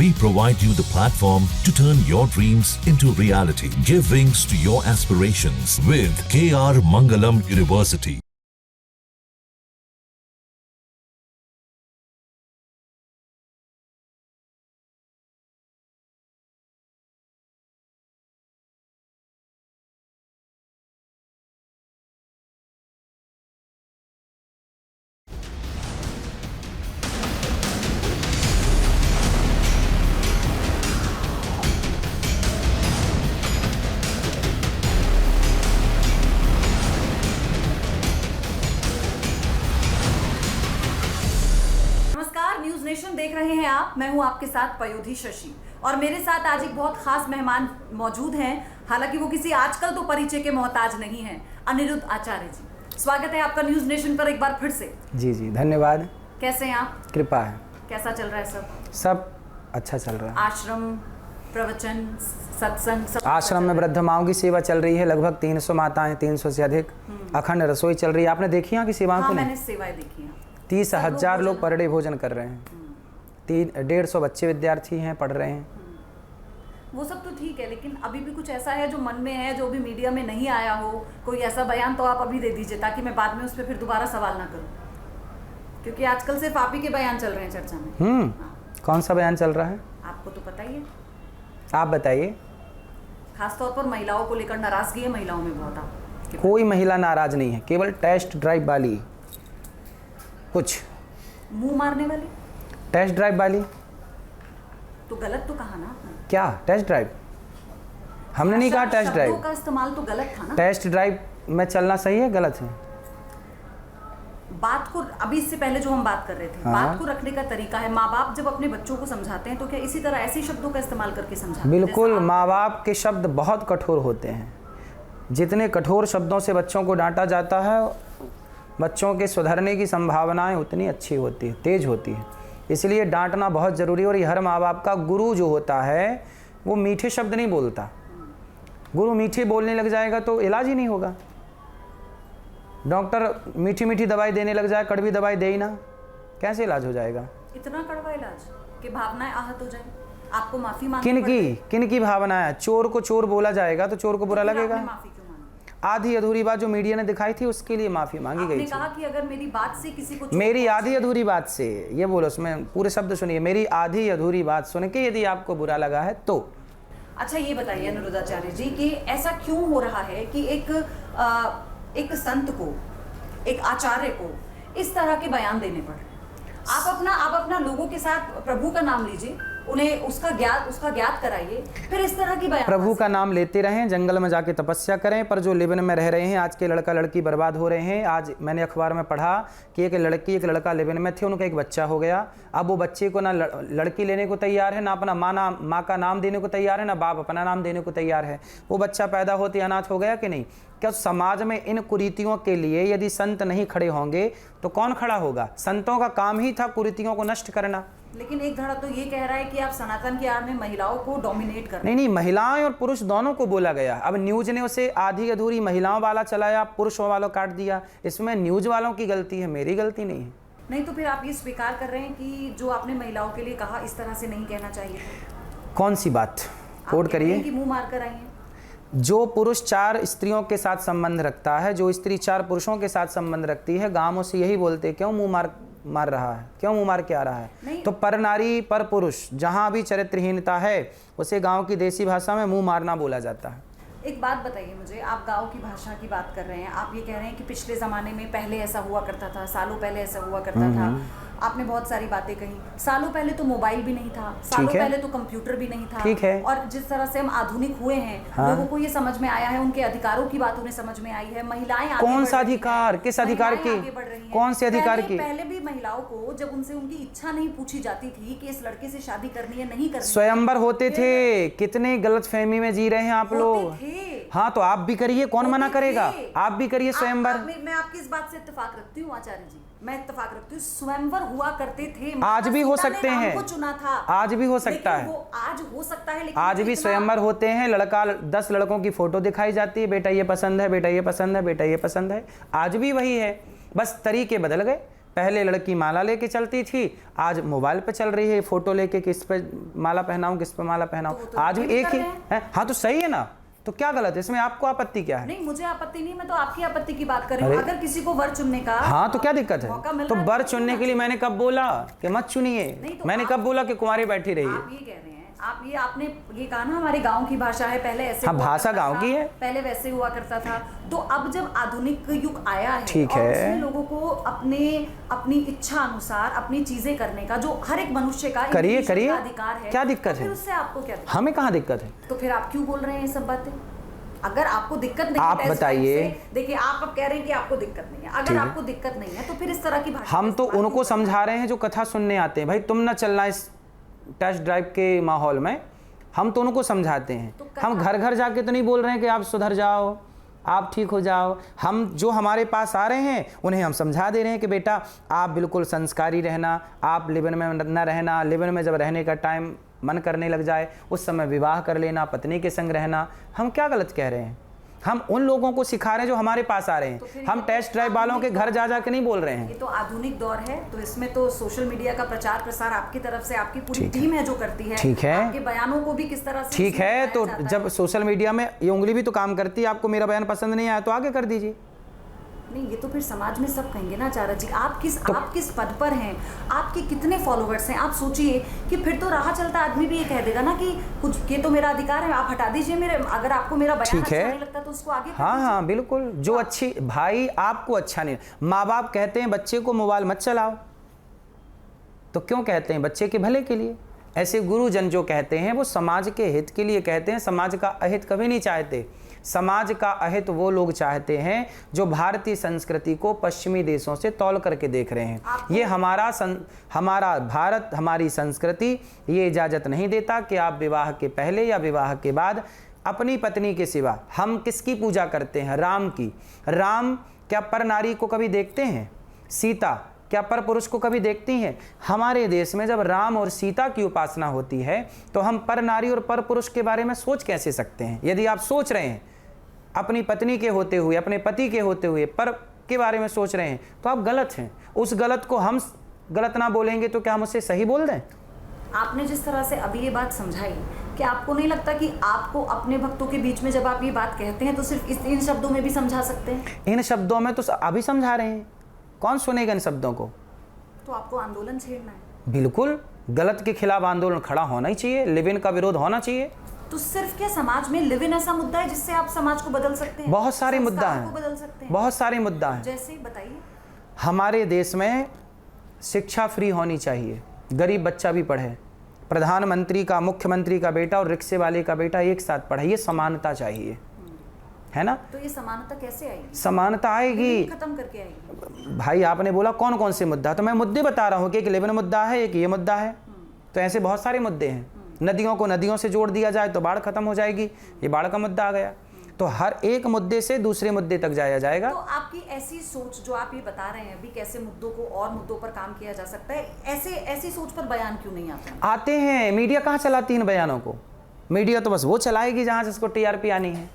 We provide you the platform to turn your dreams into reality. Give wings to your aspirations with KR Mangalam University. News nation देख रहे हैं आप। मैं हूं आपके साथ पयोधी शशि और मेरे साथ आज एक बहुत खास मेहमान मौजूद हैं। हालांकि वो किसी आजकल तो परिचय के मोहताज नहीं हैं, अनिरुद्ध आचार्य जी। स्वागत है आपका न्यूज नेशन पर एक बार फिर से। जी जी धन्यवाद। कैसे हैं आप? कृपा है। कैसा चल रहा है सब? सब अच्छा चल रहा है। आश्रम, प्रवचन, सत्संग सब? आश्रम में वृद्ध माओं की सेवा चल रही है, लगभग 300 माताएं, 300 से अधिक। अखंड रसोई चल रही है। आपने देखी यहाँ की सेवाओं को? मैंने सेवाएं देखी हैं। 30,000 लोग पर डे भोजन कर रहे हैं। 150 बच्चे विद्यार्थी हैं, पढ़ रहे हैं। वो सब तो ठीक है, लेकिन अभी भी कुछ ऐसा है जो मन में है, जो भी मीडिया में नहीं आया हो, कोई ऐसा बयान तो आप अभी दे दीजिए ताकि मैं बाद में उस पर फिर दोबारा सवाल ना करूं, क्योंकि आजकल सिर्फ आप ही के बयान चल रहे हैं चर्चा में। कौन सा बयान चल रहा है? आपको तो पता ही है। आप बताइए। खासतौर पर महिलाओं को लेकर नाराजगी है महिलाओं में बहुत। कोई महिला नाराज नहीं है, केवल टेस्ट ड्राइव वाली, कुछ मुंह मारने वाली। टेस्ट ड्राइव वाली तो गलत तो कहा ना आपने। क्या टेस्ट ड्राइव? हमने नहीं कहा टेस्ट ड्राइव का इस्तेमाल तो गलत था ना। टेस्ट ड्राइव में चलना सही है, गलत है? बात को अभी इससे पहले जो हम बात कर रहे थे, बात को रखने का तरीका है। माँ बाप जब अपने बच्चों को समझाते हैं तो क्या इसी तरह ऐसे शब्दों का इस्तेमाल करके समझाते हैं? बिल्कुल। माँ बाप के शब्द बहुत कठोर होते हैं। जितने कठोर शब्दों से बच्चों को डांटा जाता है, बच्चों के सुधरने की संभावनाएं उतनी अच्छी होती है, तेज होती है। इसलिए डांटना बहुत ज़रूरी है। और ये हर माँ बाप का गुरु जो होता है वो मीठे शब्द नहीं बोलता। गुरु मीठे बोलने लग जाएगा तो इलाज ही नहीं होगा। डॉक्टर मीठी मीठी दवाई देने लग जाए, कड़वी दवाई दे ही ना, कैसे इलाज हो जाएगा? इतना कड़वा इलाज कि भावनाएं आहत हो जाए। आपको माफी मांगनी किन की भावनाएं? चोर को चोर बोला जाएगा तो चोर को बुरा लगेगा। आधी अधूरी बात जो मीडिया ने दिखाई थी उसके लिए माफी मांगी गई थी। कहा कि अगर मेरी बात से किसी को मेरी आधी अधूरी बात से, ये बोलो, उसमें पूरे शब्द सुनिए, मेरी आधी अधूरी बात सुन के यदि आपको बुरा लगा है तो। अच्छा ये बताइए अनिरुद्ध आचार्य जी कि ऐसा क्यों हो रहा है कि एक संत को, एक आचार्य को इस तरह के बयान देने पड़? आप अपना लोगों के साथ प्रभु का नाम लीजिए, उन्हें उसका ज्ञात कराइए, फिर इस तरह की बयान। प्रभु का नाम लेते रहें, जंगल में जाके तपस्या करें। पर जो लिव इन में रह रहे हैं, आज के लड़का लड़की बर्बाद हो रहे हैं। आज मैंने अखबार में पढ़ा कि एक लड़की एक लड़का लिव इन में थे, उनका एक बच्चा हो गया। अब वो बच्चे को ना लड़की लेने को तैयार है, ना अपना माँ का नाम देने को तैयार है, ना बाप अपना नाम देने को तैयार है। वो बच्चा पैदा होते अनाथ हो गया कि नहीं? क्या समाज में इन कुरीतियों के लिए यदि संत नहीं खड़े होंगे तो कौन खड़ा होगा? संतों का काम ही था कुरीतियों को नष्ट करना। लेकिन एक धड़ा तो ये कह रहा है कि आप सनातन की आड़ में महिलाओं को डोमिनेट कर रहे हैं। नहीं, महिलाएं और पुरुष दोनों को बोला गया। अब न्यूज ने उसे आधी अधूरी महिलाओं वाला चलाया, पुरुषों वालों काट दिया। इसमें न्यूज वालों की गलती है, मेरी गलती नहीं है। नहीं तो फिर आप ये स्वीकार कर रहे हैं कि जो आपने महिलाओं के लिए कहा इस तरह से नहीं कहना चाहिए? कौन सी बात? कोट करिए। कि मुंह मार कर आई हैं। जो पुरुष 4 स्त्रियों के साथ संबंध रखता है, जो स्त्री 4 पुरुषों के साथ संबंध रखती है, गांवों से यही बोलते क्यों मुंह मार रहा है, क्यों मुंह मार के आ रहा है? तो पर नारी पर पुरुष जहां भी चरित्रहीनता है उसे गांव की देसी भाषा में मुंह मारना बोला जाता है। एक बात बताइए मुझे, आप गांव की भाषा की बात कर रहे हैं, आप ये कह रहे हैं कि पिछले ज़माने में पहले ऐसा हुआ करता था, सालों पहले ऐसा हुआ करता था। आपने बहुत सारी बातें कही। सालों पहले तो मोबाइल भी नहीं था, सालों पहले तो कंप्यूटर भी नहीं था। ठीक है। और जिस तरह से हम आधुनिक हुए हैं, लोगों को ये समझ में आया है, उनके अधिकारों की बात उन्हें समझ में आई है। महिलाएं कौन सा अधिकार, किस अधिकार की, कौन से अधिकार की? पहले भी महिलाओं को जब उनसे उनकी इच्छा नहीं पूछी जाती थी कि इस लड़के से शादी करनी है नहीं करनी, स्वयंवर होते थे। कितने गलतफहमी में जी रहे हैं आप लोग। हाँ तो आप भी करिए, कौन मना करेगा? आप भी करिए स्वयंवर। मैं आपकी इस बात से इत्तेफाक रखती हूँ आचार्य जी, मैं इत्तेफाक रखती हूँ। स्वयंवर हुआ करते थे, आज भी हो सकते हैं, चुना था, आज भी हो सकता है, वो आज हो सकता है, लेकिन आज भी स्वयंवर होते हैं। लड़का 10 लड़कों की फोटो दिखाई जाती है, बेटा ये पसंद है, बेटा ये पसंद है, बेटा ये पसंद है। आज भी वही है, बस तरीके बदल गए। पहले लड़की माला लेके चलती थी, आज मोबाइल पे चल रही है, फोटो लेके किस पे माला पहनाऊं, किस पे माला पहनाऊं, आज भी एक ही है। हाँ तो सही है ना, तो क्या गलत है इसमें, आपको आपत्ति क्या है? नहीं, मुझे आपत्ति नहीं, मैं तो आपकी आपत्ति की बात कर रही हूँ। अगर किसी को वर चुनने का हाँ तो क्या दिक्कत है? तो वर चुनने के लिए मैंने कब बोला कि मत चुनिए? मैंने कब बोला कि कुंवारी बैठी रहिए? आप ये कह रहे हैं, आप ये आपने ये कहा ना हमारे गांव की भाषा है, पहले ऐसे हाँ, हुआ भाषा करता गांव था, की है, पहले वैसे हुआ करता था। तो अब जब आधुनिक युग आया है, ठीक और है, उसमें लोगों को अपनी इच्छा अनुसार अपनी चीजें करने का, जो हर एक मनुष्य का करिए अधिकार है, क्या दिक्कत है? है? उससे आपको क्या दिक्कत? हमें कहाँ दिक्कत है? तो फिर आप क्यों बोल रहे हैं ये सब बातें? अगर आपको दिक्कत नहीं आप है, बताइए। देखिए, आप अब कह रहे हैं कि आपको दिक्कत नहीं है। अगर आपको दिक्कत नहीं है तो फिर इस तरह की भाषा हम तो उनको समझा रहे हैं जो कथा सुनने आते हैं, भाई तुम ना चलना इस टेस्ट ड्राइव के माहौल में, हम तो उनको समझाते हैं। तो हम घर घर जाके तो नहीं बोल रहे हैं कि आप सुधर जाओ, आप ठीक हो जाओ। हम जो हमारे पास आ रहे हैं उन्हें हम समझा दे रहे हैं कि बेटा आप बिल्कुल संस्कारी रहना, आप लिवन में न रहना, लिवन में जब रहने का टाइम मन करने लग जाए उस समय विवाह कर लेना, पत्नी के संग रहना। हम क्या गलत कह रहे हैं? हम उन लोगों को सिखा रहे हैं जो हमारे पास आ रहे हैं। तो हम टेस्ट ड्राइव वालों के घर जा के नहीं बोल रहे हैं। ये तो आधुनिक दौर है, तो इसमें तो सोशल मीडिया का प्रचार प्रसार आपकी तरफ से आपकी पूरी टीम है जो करती है। ठीक है, आपके बयानों को भी किस तरह से ठीक है, तो जब सोशल मीडिया में ये उंगली भी तो काम करती है, आपको मेरा बयान पसंद नहीं आया तो आगे कर दीजिए। नहीं, ये तो फिर समाज में सब कहेंगे ना आचार्य जी, आप किस पद पर हैं, आपके कितने फॉलोवर्स हैं। आप सोचिए कि फिर तो राह चलता आदमी भी ये कह देगा ना कि कुछ ये तो मेरा अधिकार है, आप हटा दीजिए मेरे, अगर आपको मेरा बयान अच्छा नहीं लगता तो उसको आगे। हाँ हाँ बिल्कुल, जो अच्छी भाई आपको अच्छा नहीं, माँ बाप कहते हैं बच्चे को मोबाइल मत चलाओ, तो क्यों कहते हैं? बच्चे के भले के लिए। ऐसे गुरुजन जो कहते हैं वो समाज के हित के लिए कहते हैं, समाज का अहित कभी नहीं चाहते। समाज का अहित वो लोग चाहते हैं जो भारतीय संस्कृति को पश्चिमी देशों से तौल करके देख रहे हैं। ये हमारा भारत, हमारी संस्कृति ये इजाज़त नहीं देता कि आप विवाह के पहले या विवाह के बाद अपनी पत्नी के सिवा, हम किसकी पूजा करते हैं? राम की। राम क्या पर नारी को कभी देखते हैं? सीता क्या पर पुरुष को कभी देखती हैं? हमारे देश में जब राम और सीता की उपासना होती है तो हम पर नारी और पर पुरुष के बारे में सोच कैसे सकते हैं? यदि आप सोच रहे हैं अपनी पत्नी के होते हुए, अपने पति के होते हुए पर के बारे में सोच रहे हैं तो आप गलत हैं। उस गलत को हम गलत ना बोलेंगे तो क्या हम उसे सही बोल दें? आपने जिस तरह से अभी ये बात समझाई, कि आपको नहीं लगता कि आपको अपने भक्तों के बीच में जब आप ये बात कहते हैं तो सिर्फ इन शब्दों में भी समझा सकते हैं? इन शब्दों में तो अभी समझा रहे हैं, कौन सुनेगा इन शब्दों को? तो आपको आंदोलन छेड़ना है। बिल्कुल, गलत के खिलाफ आंदोलन खड़ा होना ही चाहिए, लिव इन का विरोध होना चाहिए। तो सिर्फ क्या समाज में लिव इन ऐसा मुद्दा है जिससे आप समाज को बदल सकते हैं? बहुत सारे मुद्दा हैं, बदल सकते हैं, बहुत सारे मुद्दा हैं। जैसे बताइए। हमारे देश में शिक्षा फ्री होनी चाहिए, गरीब बच्चा भी पढ़े, प्रधानमंत्री का, मुख्यमंत्री का बेटा और रिक्शे वाले का बेटा एक साथ पढ़े, ये समानता चाहिए, है ना? तो ये समानता कैसे आएगी? समानता आएगी, खत्म करके आएगी। भाई आपने बोला कौन कौन से मुद्दा, तो मैं मुद्दे बता रहा हूँ कि एक लिव-इन मुद्दा है, एक ये मुद्दा है, तो ऐसे बहुत सारे मुद्दे हैं। नदियों को नदियों से जोड़ दिया जाए तो बाढ़ खत्म हो जाएगी, ये बाढ़ का मुद्दा आ गया। तो हर एक मुद्दे से दूसरे मुद्दे तक जाया जाएगा। तो आपकी ऐसी सोच जो आप ये बता रहे हैं अभी, कैसे मुद्दों को और मुद्दों पर काम किया जा सकता है, ऐसी सोच पर बयान क्यों नहीं आते? आते हैं, मीडिया कहाँ चलाती इन बयानों को? मीडिया तो बस वो चलाएगी जहाँ से उसको टीआरपी आनी है।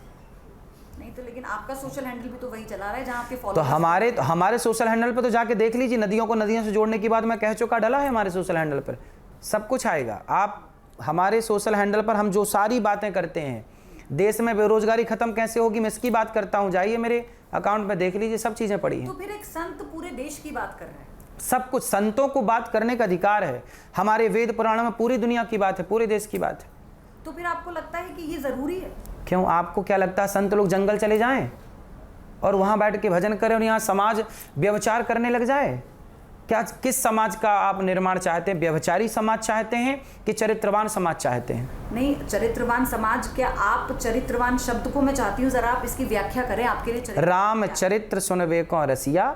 नहीं तो लेकिन आपका सोशल हैंडल भी तो वही चला रहा है जहाँ आपके तो हमारे सोशल हैंडल पर तो जाके देख लीजिए, नदियों को नदियों से जोड़ने की बात मैं कह चुका, डला है हमारे सोशल हैंडल पर, सब कुछ आएगा। आप हमारे सोशल हैंडल पर हम जो सारी बातें करते हैं, देश में बेरोजगारी खत्म कैसे होगी मैं इसकी बात करता हूँ, जाइए मेरे अकाउंट में देख लीजिए, सब चीजें पड़ी हैं। तो फिर एक संत पूरे देश की बात कर रहे हैं। सब कुछ, संतों को बात करने का अधिकार है, हमारे वेद पुराणों में पूरी दुनिया की बात है, पूरे देश की बात है। तो फिर आपको लगता है कि ये जरूरी है? क्यों, आपको क्या लगता है संत लोग जंगल चले जाएं और वहां बैठ के भजन करें और यहाँ समाज व्यभिचार करने लग जाए? क्या, किस समाज का आप निर्माण चाहते हैं? व्यभिचारी समाज चाहते हैं कि चरित्रवान समाज चाहते हैं? नहीं, चरित्रवान समाज, क्या आप चरित्रवान शब्द को मैं चाहती हूँ जरा आप इसकी व्याख्या करें, आपके लिए राम चरित्र सुनवे को रसिया,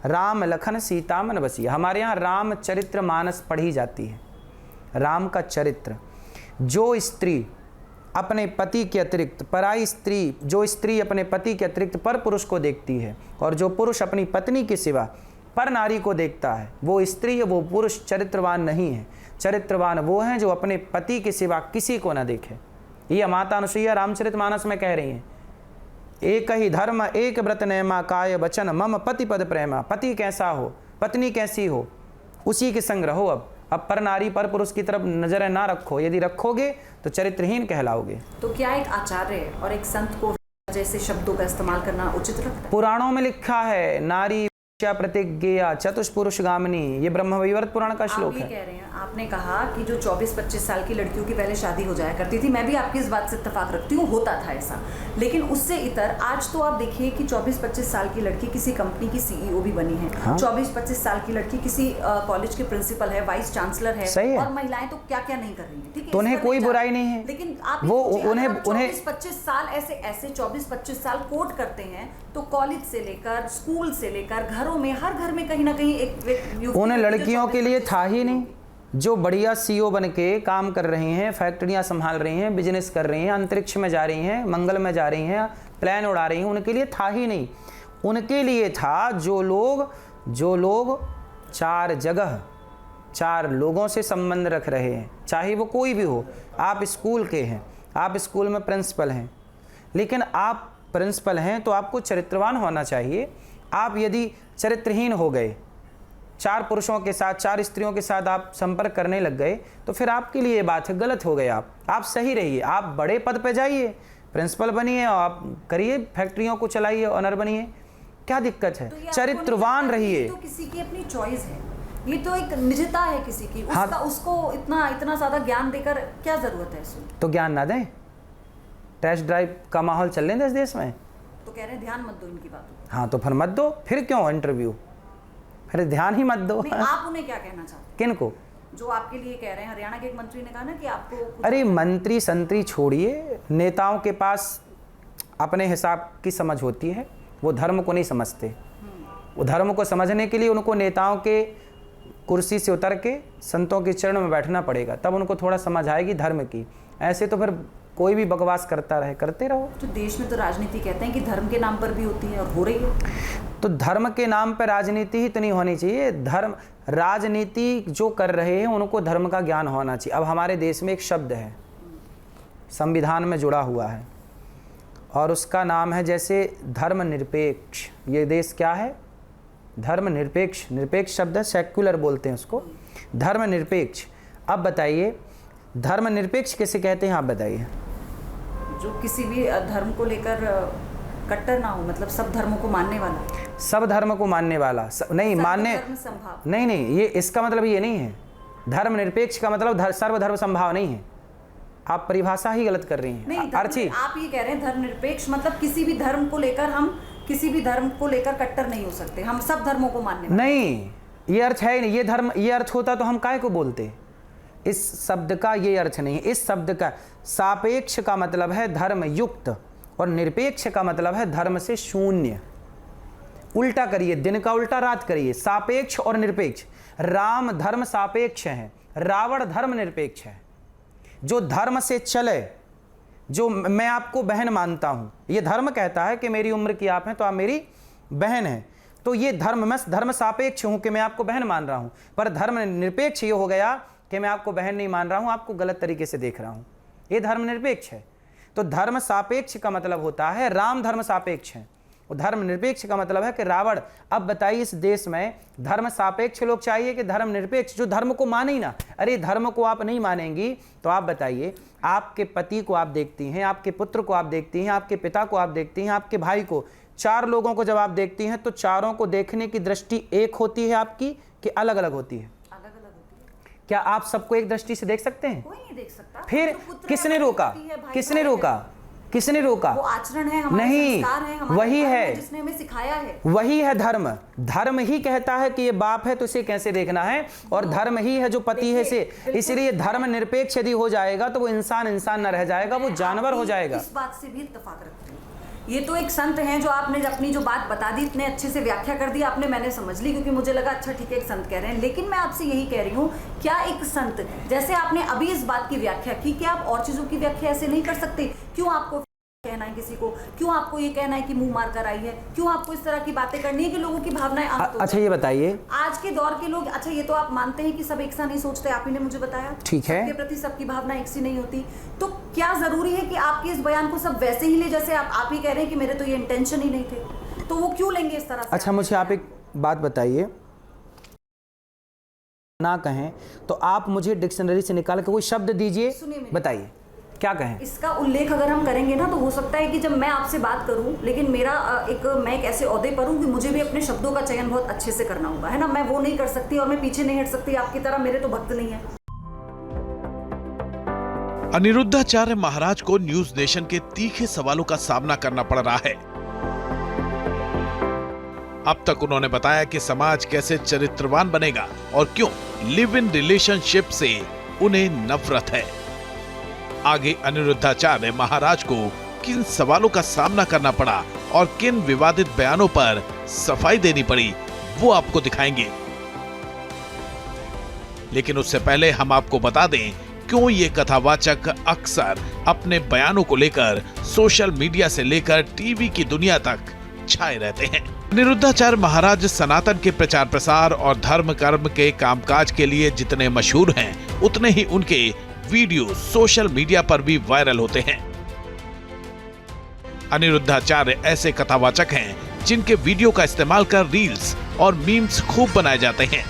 राम लखन सीता मन बसिया। हमारे यहाँ राम चरित्र मानस पढ़ी जाती है। राम का चरित्र, जो स्त्री अपने पति के अतिरिक्त पराई स्त्री, जो स्त्री अपने पति के अतिरिक्त पर पुरुष को देखती है और जो पुरुष अपनी पत्नी के सिवा पर नारी को देखता है, वो स्त्री है, वो पुरुष चरित्रवान नहीं है। चरित्रवान वो हैं जो अपने पति के सिवा किसी को न देखे। ये माता अनुसुईया रामचरितमानस में कह रही हैं, एक ही धर्म एक व्रत नेमा, काय वचन मम पति पद प्रेमा। पति कैसा हो, पत्नी कैसी हो उसी के संग रहो। अब पर नारी पर पुरुष की तरफ नजर ना रखो, यदि रखोगे तो चरित्रहीन कहलाओगे। तो क्या एक आचार्य और एक संत को जैसे शब्दों का इस्तेमाल करना उचित लगता है? पुराणों में लिखा है नारी प्रतिज्ञा चतुष्पुरुष गामिनी, ये ब्रह्मवैवर्त पुराण का श्लोक है। कह रहे हैं, आपने कहा कि जो 24-25 साल की लड़कियों की पहले शादी हो जाया करती थी, मैं भी आपकी इस बात से इत्तेफाक रखती हूँ, होता था ऐसा। लेकिन उससे इतर आज तो आप देखिए कि 24-25 साल की लड़की किसी कंपनी की सीईओ भी बनी है। हाँ? 24-25 साल की लड़की किसी कॉलेज के प्रिंसिपल है, वाइस चांसलर है, और महिलाएं तो क्या क्या नहीं कर रही है। ठीक है, तो उन्हें कोई बुराई नहीं है, लेकिन आप वो उन्हें 24-25 साल ऐसे 24-25 साल कोट करते हैं, तो कॉलेज से लेकर स्कूल से लेकर घरों में, हर घर में कहीं ना कहीं एक उन लड़कियों के लिए था ही नहीं जो बढ़िया सीईओ बन के काम कर रही हैं, फैक्ट्रियां संभाल रही हैं, बिजनेस कर रही हैं, अंतरिक्ष में जा रही हैं, मंगल में जा रही हैं, प्लेन उड़ा रही हैं। उनके लिए था ही नहीं। उनके लिए था जो लोग चार जगह 4 लोगों से संबंध रख रहे हैं, चाहे वो कोई भी हो। आप स्कूल के हैं, आप स्कूल में प्रिंसिपल हैं, लेकिन आप प्रिंसिपल हैं तो आपको चरित्रवान होना चाहिए। आप यदि चरित्रहीन हो गए, 4 पुरुषों के साथ 4 स्त्रियों के साथ आप संपर्क करने लग गए, तो फिर आपके लिए ये बात है, गलत हो गए। आप सही रहिए, आप बड़े पद पे जाइए, प्रिंसिपल बनिए, आप करिए, फैक्ट्रियों को चलाइए, ऑनर बनिए, क्या दिक्कत है? तो चरित्रवान रहिए। तो किसी की अपनी चॉइस है, ये तो एक निजता है किसी की। उसका उसको इतना ज्यादा ज्ञान देकर क्या जरूरत है इसमें? तो ज्ञान ना दें, टेस्ट ड्राइव का माहौल चल रहे हैं इस देश में। तो कह रहे हैं ध्यान मत दो इनकी बातों। हाँ, तो फिर मत दो, फिर क्यों इंटरव्यू, फिर ध्यान ही मत दो। आप उन्हें क्या कहना चाहते हैं? किनको? जो आपके लिए कह रहे हैं, हरियाणा के एक मंत्री ने कहा ना कि आपको अरे मंत्री संतरी छोड़िए, नेताओं के पास अपने हिसाब की समझ होती है, वो धर्म को नहीं समझते। वो धर्म को समझने के लिए उनको नेताओं के कुर्सी से उतर के संतों के चरण में बैठना पड़ेगा, तब उनको थोड़ा समझ आएगी धर्म की। ऐसे तो फिर कोई भी बकवास करते रहो। तो देश में तो राजनीति कहते हैं कि धर्म के नाम पर भी होती है, और हो रही है। तो धर्म के नाम पर राजनीति ही तो नहीं होनी चाहिए। धर्म राजनीति जो कर रहे हैं उनको धर्म का ज्ञान होना चाहिए। अब हमारे देश में एक शब्द है, संविधान में जुड़ा हुआ है, और उसका नाम है जैसे धर्मनिरपेक्ष। ये देश क्या है? धर्मनिरपेक्ष। निरपेक्ष शब्द है, सेक्युलर बोलते हैं उसको, धर्मनिरपेक्ष। अब बताइए धर्मनिरपेक्ष किसे कहते हैं? आप बताइए। जो किसी भी धर्म को लेकर कट्टर ना हो, मतलब सब धर्मों को मानने वाला। सब धर्म को मानने वाला नहीं, मानने नहीं, ये इसका मतलब ये नहीं है। धर्मनिरपेक्ष का मतलब सर्वधर्म संभाव नहीं है। आप परिभाषा ही गलत कर रही हैं। अर्ची, आप ये कह रहे हैं धर्मनिरपेक्ष मतलब किसी भी धर्म को लेकर हम किसी भी धर्म को लेकर कट्टर नहीं हो सकते, हम सब धर्मों को मानने वाले। नहीं, ये अर्थ है नहीं। ये धर्म, ये अर्थ होता तो हम काहे को बोलते। इस शब्द का ये अर्थ नहीं है। इस शब्द का सापेक्ष का मतलब है धर्म युक्त, और निरपेक्ष का मतलब है धर्म से शून्य। उल्टा करिए, दिन का उल्टा रात करिए। सापेक्ष और निरपेक्ष। राम धर्म सापेक्ष है, रावण धर्म निरपेक्ष है। जो धर्म से चले, जो मैं आपको बहन मानता हूं, ये धर्म कहता है कि मेरी उम्र की आप हैं तो आप मेरी बहन हैं, तो ये धर्म, मैं धर्म सापेक्ष हूं कि मैं आपको बहन मान रहा हूं। पर धर्म निरपेक्ष ये हो गया कि मैं आपको बहन नहीं मान रहा हूं, आपको गलत तरीके से देख रहा हूं। ये धर्म निरपेक्ष है। तो धर्म सापेक्ष का मतलब होता है राम धर्म सापेक्ष है, और धर्म निरपेक्ष का मतलब है कि रावण। अब बताइए इस देश में धर्म सापेक्ष लोग चाहिए कि धर्म निरपेक्ष, जो धर्म को माने ही ना। अरे धर्म को आप नहीं मानेंगी तो आप बताइए, आपके पति को आप देखती हैं, आपके पुत्र को आप देखती हैं, आपके पिता को आप देखती हैं, आपके भाई को, 4 लोगों को जब आप देखती हैं तो चारों को देखने की दृष्टि एक होती है आपकी कि अलग अलग होती है? क्या आप सबको एक दृष्टि से देख सकते हैं? कोई नहीं देख सकता। फिर किसने रोका? किसने रोका? किसने रोका? वो आचरण है, हमारे नहीं, संस्कार है, हमारे वही है जिसने हमें सिखाया है। वही है धर्म। धर्म ही कहता है कि ये बाप है तो इसे कैसे देखना है, और धर्म ही है जो पति है से। इसलिए धर्म निरपेक्ष यदि हो जाएगा तो वो इंसान न रह जाएगा, वो जानवर हो जाएगा। इस बात से भी इत्तेफाक रखती हूँ। ये तो एक संत हैं जो आपने अपनी जो बात बता दी, इतने अच्छे से व्याख्या कर दी आपने, मैंने समझ ली, क्योंकि मुझे लगा अच्छा ठीक है एक संत कह रहे हैं। लेकिन मैं आपसे यही कह रही हूँ, क्या एक संत, जैसे आपने अभी इस बात की व्याख्या की, क्या आप और चीजों की व्याख्या ऐसे नहीं कर सकते? क्यों आपको कहना है किसी को, क्यों आपको ये कहना है कि मुंह मार कर आई है, क्यों आपको इस तरह की बातें करनी है कि लोगों की भावनाएं आहत हो? अच्छा ये बताइए, आज के दौर के लोग, अच्छा ये तो आप मानते हैं कि सब एक सा नहीं सोचते, आप ही ने मुझे बताया, ठीक है, सबके प्रति सबकी भावना एक सी नहीं होती, तो क्या जरूरी है कि आपके इस बयान को सब वैसे ही ले जैसे आप ही कह रहे हैं कि मेरे तो ये इंटेंशन ही नहीं थे, तो वो क्यों लेंगे इस तरह से? अच्छा मुझे आप एक बात बताइए, ना कहें तो आप मुझे डिक्शनरी से निकाल के कोई शब्द दीजिए, बताइए क्या कहें। इसका उल्लेख अगर हम करेंगे ना तो हो सकता है कि जब मैं आपसे बात करूं, लेकिन मेरा मैं एक ऐसे ओहदे पर हूं कि मुझे भी अपने शब्दों का चयन बहुत अच्छे से करना होगा, है ना। मैं वो नहीं कर सकती और मैं पीछे नहीं हट सकती आपकी तरह, मेरे तो भक्त नहीं है। अनिरुद्धाचार्य महाराज को न्यूज नेशन के तीखे सवालों का सामना करना पड़ रहा है। अब तक उन्होंने बताया कि समाज कैसे चरित्रवान बनेगा और क्यों लिव इन रिलेशनशिप से उन्हें नफरत है। आगे अनिरुद्धाचार्य महाराज को किन सवालों का सामना करना पड़ा और किन विवादित बयानों पर सफाई देनी पड़ी, वो आपको दिखाएंगे। लेकिन उससे पहले हम आपको बता दें क्यों ये कथावाचक अक्सर अपने बयानों को लेकर सोशल मीडिया से लेकर टीवी की दुनिया तक छाए रहते हैं। अनिरुद्धाचार्य महाराज सनातन के प्रचार प्रसार और धर्म कर्म के कामकाज के लिए जितने मशहूर हैं, उतने ही उनके वीडियो सोशल मीडिया पर भी वायरल होते हैं। अनिरुद्धाचार्य ऐसे कथावाचक हैं जिनके वीडियो का इस्तेमाल कर रील्स और मीम्स खूब बनाए जाते हैं।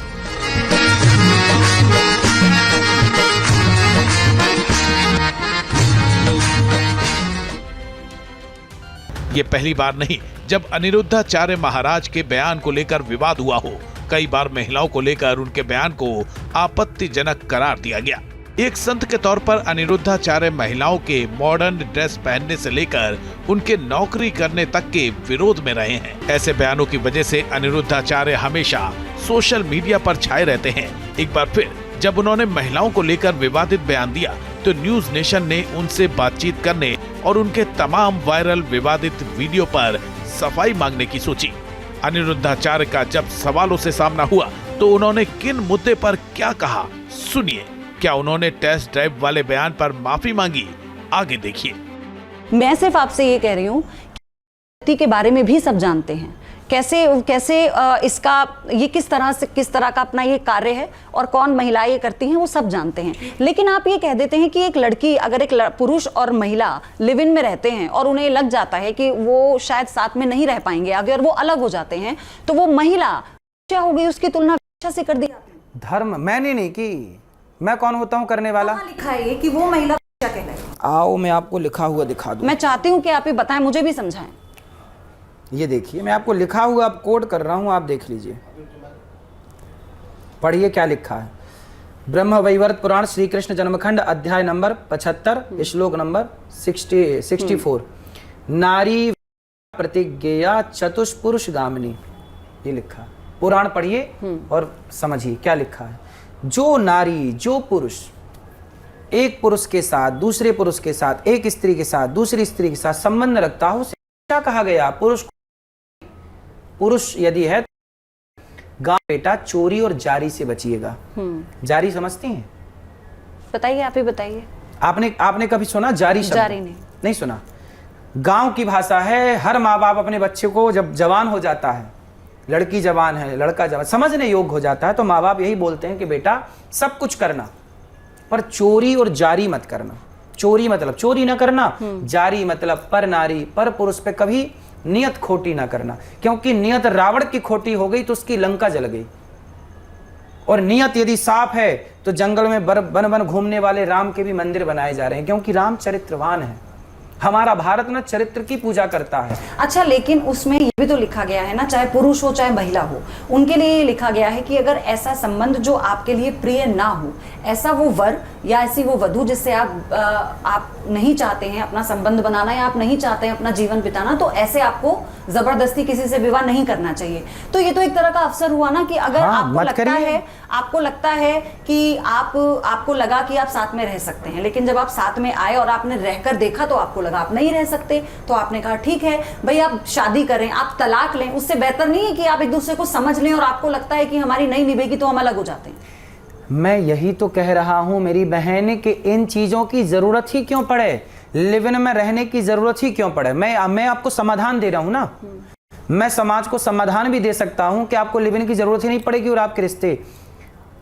ये पहली बार नहीं जब अनिरुद्धाचार्य महाराज के बयान को लेकर विवाद हुआ हो। कई बार महिलाओं को लेकर उनके बयान को आपत्तिजनक करार दिया गया। एक संत के तौर पर अनिरुद्धाचार्य महिलाओं के मॉडर्न ड्रेस पहनने से लेकर उनके नौकरी करने तक के विरोध में रहे हैं। ऐसे बयानों की वजह से अनिरुद्धाचार्य हमेशा सोशल मीडिया पर छाए रहते हैं। एक बार फिर जब उन्होंने महिलाओं को लेकर विवादित बयान दिया तो न्यूज नेशन ने उनसे बातचीत करने और उनके तमाम वायरल विवादित वीडियो पर सफाई मांगने की सोची। अनिरुद्धाचार्य का जब सवालों से सामना हुआ तो उन्होंने किन मुद्दे पर क्या कहा, सुनिए। क्या उन्होंने टेस्ट ड्राइव वाले बयान पर माफी मांगी, आगे देखिए। मैं सिर्फ आपसे ये कह रही हूँ कि के बारे में भी सब जानते हैं, कैसे इसका ये किस तरह का अपना ये कार्य है और कौन महिलाएं ये करती हैं, वो सब जानते हैं। लेकिन आप ये कह देते हैं कि एक लड़की, अगर एक पुरुष और महिला लिव इन में रहते हैं और उन्हें लग जाता है कि वो शायद साथ में नहीं रह पाएंगे आगे और वो अलग हो जाते हैं, तो वो महिला क्या हो गई, उसकी तुलना से कर दी। धर्म मैंने नहीं की, मैं कौन होता हूँ करने वाला? लिखा है कि वो महिला क्या कहलाएगी? आओ मैं आपको लिखा हुआ दिखा दूं। मैं चाहती हूँ कि आप ये बताएं, मुझे भी समझाएं। ये देखिए मैं आपको लिखा हुआ आप कोड कर रहा हूँ, आप देख लीजिए, पढ़िए क्या लिखा है। ब्रह्म वैवर्त पुराण श्री कृष्ण जन्मखंड अध्याय नंबर 75 श्लोक नंबर 64 नारी प्रतिज्ञेया चतुष्पुरुष गामिनी, ये लिखा। पुराण पढ़िए और समझिए क्या लिखा है। जो नारी, जो पुरुष एक पुरुष के साथ, दूसरे पुरुष के साथ, एक स्त्री के साथ, दूसरी स्त्री के साथ संबंध रखता हो, क्या कहा गया? पुरुष यदि है गांव बेटा चोरी और जारी से बचिएगा। जारी समझती हैं? बताइए, आप ही बताइए। आपने कभी सुना जारी शब्द? जारी नहीं सुना। गांव की भाषा है। हर माँ बाप अपने बच्चे को जब जवान हो जाता है, लड़की जवान है, लड़का जवान, समझने योग्य हो जाता है, तो माँ बाप यही बोलते हैं कि बेटा सब कुछ करना पर चोरी और जारी मत करना। चोरी मतलब चोरी ना करना, जारी मतलब पर नारी, पर पुरुष पे कभी नियत खोटी ना करना, क्योंकि नियत रावण की खोटी हो गई तो उसकी लंका जल गई। और नियत यदि साफ है तो जंगल में बन बन घूमने वाले राम के भी मंदिर बनाए जा रहे हैं, क्योंकि राम चरित्रवान है। हमारा भारत ना चरित्र की पूजा करता है। अच्छा, लेकिन उसमें ये भी तो लिखा गया है ना, चाहे पुरुष हो चाहे महिला हो, उनके लिए ये लिखा गया है कि अगर ऐसा संबंध जो आपके लिए प्रिय ना हो, ऐसा वो वर या ऐसी वो वधू जिससे आप नहीं चाहते हैं अपना संबंध बनाना या आप नहीं चाहते हैं अपना जीवन बिताना, तो ऐसे आपको जबरदस्ती किसी से विवाह नहीं करना चाहिए। तो ये तो एक तरह का अवसर हुआ ना कि अगर आपको लगता है कि आपको लगा कि आप साथ में रह सकते हैं, लेकिन जब आप साथ में आए और आपने रहकर देखा तो आपको लगा आप नहीं रह सकते, तो आपने कहा ठीक है भाई आप शादी करें, आप तलाक लें। उससे बेहतर नहीं है कि आप एक दूसरे को समझ लें और आपको लगता है कि हमारी नहीं निभेगी तो हम अलग हो जाते हैं। मैं यही तो कह रहा हूं मेरी बहन कि इन चीजों की जरूरत ही क्यों पड़े, लिव इन में रहने की जरूरत ही क्यों पड़े। मैं आपको समाधान दे रहा हूं ना, मैं समाज को समाधान भी दे सकता हूं कि आपको लिव इन की जरूरत ही नहीं पड़ेगी और आपके रिश्ते।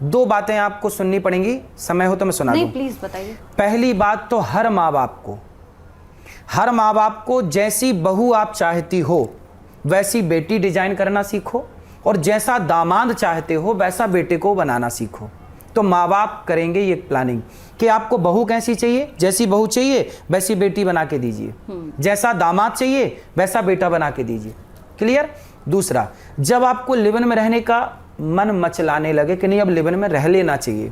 दो बातें आपको सुननी पड़ेंगी, समय हो तो मैं सुना दूं। नहीं प्लीज बताइए। पहली बात तो हर माँ बाप को जैसी बहू आप चाहती हो वैसी बेटी डिजाइन करना सीखो, और जैसा दामाद चाहते हो वैसा बेटे को बनाना सीखो। तो माँ बाप करेंगे ये प्लानिंग कि आपको बहू कैसी चाहिए, जैसी बहू चाहिए वैसी बेटी बना के दीजिए, जैसा दामाद चाहिए वैसा बेटा बना के दीजिए। क्लियर। दूसरा, जब आपको लिव इन में रहने का मन मचलाने लगे कि नहीं अब लिव इन में रह लेना चाहिए,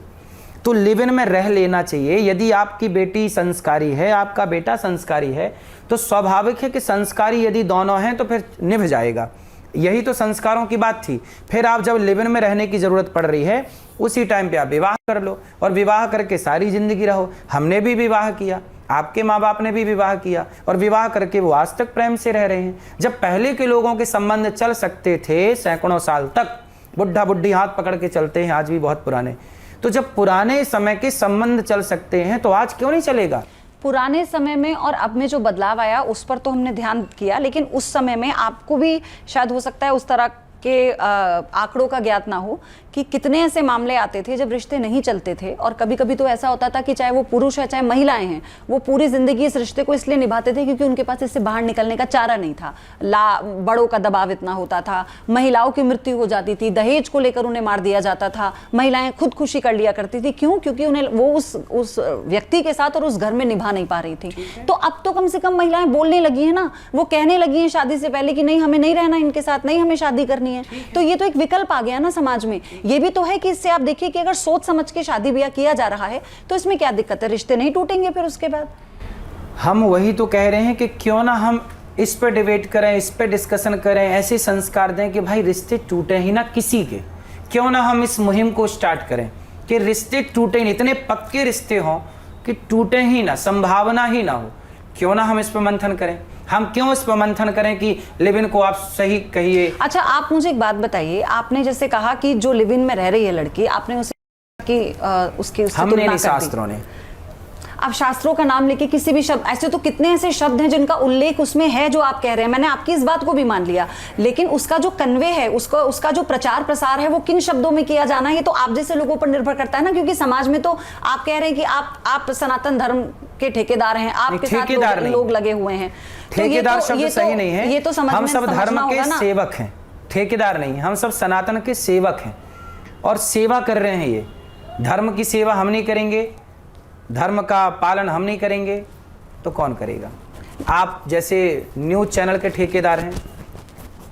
तो लिव इन में रह लेना चाहिए। यदि आपकी बेटी संस्कारी है, आपका बेटा संस्कारी है, तो स्वाभाविक है कि संस्कारी यदि दोनों हैं तो फिर निभ जाएगा। यही तो संस्कारों की बात थी। फिर आप जब लिव इन में रहने की ज़रूरत पड़ रही है, उसी टाइम पे आप विवाह कर लो और विवाह करके सारी जिंदगी रहो। हमने भी विवाह किया, आपके माँ बाप ने भी विवाह किया और विवाह करके वो आज तक प्रेम से रह रहे हैं। जब पहले के लोगों के संबंध चल सकते थे सैकड़ों साल तक, बुढ़ा बुढ़ी हाथ पकड़ के चलते हैं आज भी बहुत पुराने, तो जब पुराने समय के संबंध चल सकते हैं तो आज क्यों नहीं चलेगा? पुराने समय में और अब में जो बदलाव आया उस पर तो हमने ध्यान किया, लेकिन उस समय में आपको भी शायद हो सकता है उस तरह के आंकड़ों का ज्ञात ना हो कि कितने ऐसे मामले आते थे जब रिश्ते नहीं चलते थे। और कभी कभी तो ऐसा होता था कि चाहे वो पुरुष है चाहे महिलाएं हैं, वो पूरी जिंदगी इस रिश्ते को इसलिए निभाते थे क्योंकि उनके पास इससे बाहर निकलने का चारा नहीं था। बड़ों का दबाव इतना होता था, महिलाओं की मृत्यु हो जाती थी, दहेज को लेकर उन्हें मार दिया जाता था, महिलाएं खुदकुशी कर लिया करती थी। क्यों? क्योंकि उन्हें वो उस व्यक्ति के साथ और उस घर में निभा नहीं पा रही थी। तो अब तो कम से कम महिलाएं बोलने लगी है ना, वो कहने लगी है शादी से पहले कि नहीं हमें नहीं रहना इनके साथ, नहीं हमें शादी करनी है। तो ये तो एक विकल्प आ गया ना समाज में। ये भी तो है कि इससे आप देखिए कि अगर सोच समझ के शादी ब्याह किया जा रहा है तो इसमें क्या दिक्कत है? रिश्ते नहीं टूटेंगे फिर उसके बाद। हम वही तो कह रहे हैं कि क्यों ना हम इस पे डिबेट करें, इस पे डिस्कशन करें, ऐसे संस्कार दें कि भाई रिश्ते टूटे ही ना किसी के। क्यों ना हम इस मुहिम को स्टार्ट करें कि रिश्ते टूटे नहीं, इतने पक्के रिश्ते हों कि टूटे ही ना, संभावना ही ना हो। क्यों ना हम इस पर मंथन करें? हम क्यों इस पर मंथन करें कि लिव इन को आप सही कहिए। अच्छा, आप मुझे एक बात बताइए, आपने जैसे कहा कि जो लिव इन में रह रही है लड़की, आपने उसे उसकी हमने नहीं, शास्त्रों ने। आप शास्त्रों का नाम लेके किसी भी शब्द, ऐसे तो कितने ऐसे शब्द हैं जिनका उल्लेख उसमें है जो आप कह रहे हैं, मैंने आपकी इस बात को भी मान लिया, लेकिन उसका जो कन्वे है, उसका जो प्रचार प्रसार है वो किन शब्दों में किया जाना है, ये तो आप जैसे लोगों पर निर्भर करता है ना। क्योंकि समाज में तो आप कह रहे हैं कि आप सनातन धर्म के ठेकेदार हैं, आपके साथ लोग लगे हुए हैं। ठेकेदार शब्द सही नहीं है, ये तो हम सब धर्म के सेवक हैं, ठेकेदार नहीं। हम सब सनातन के सेवक हैं और सेवा कर रहे हैं। ये धर्म की सेवा हम नहीं करेंगे, धर्म का पालन हम नहीं करेंगे तो कौन करेगा? आप जैसे न्यूज़ चैनल के ठेकेदार हैं,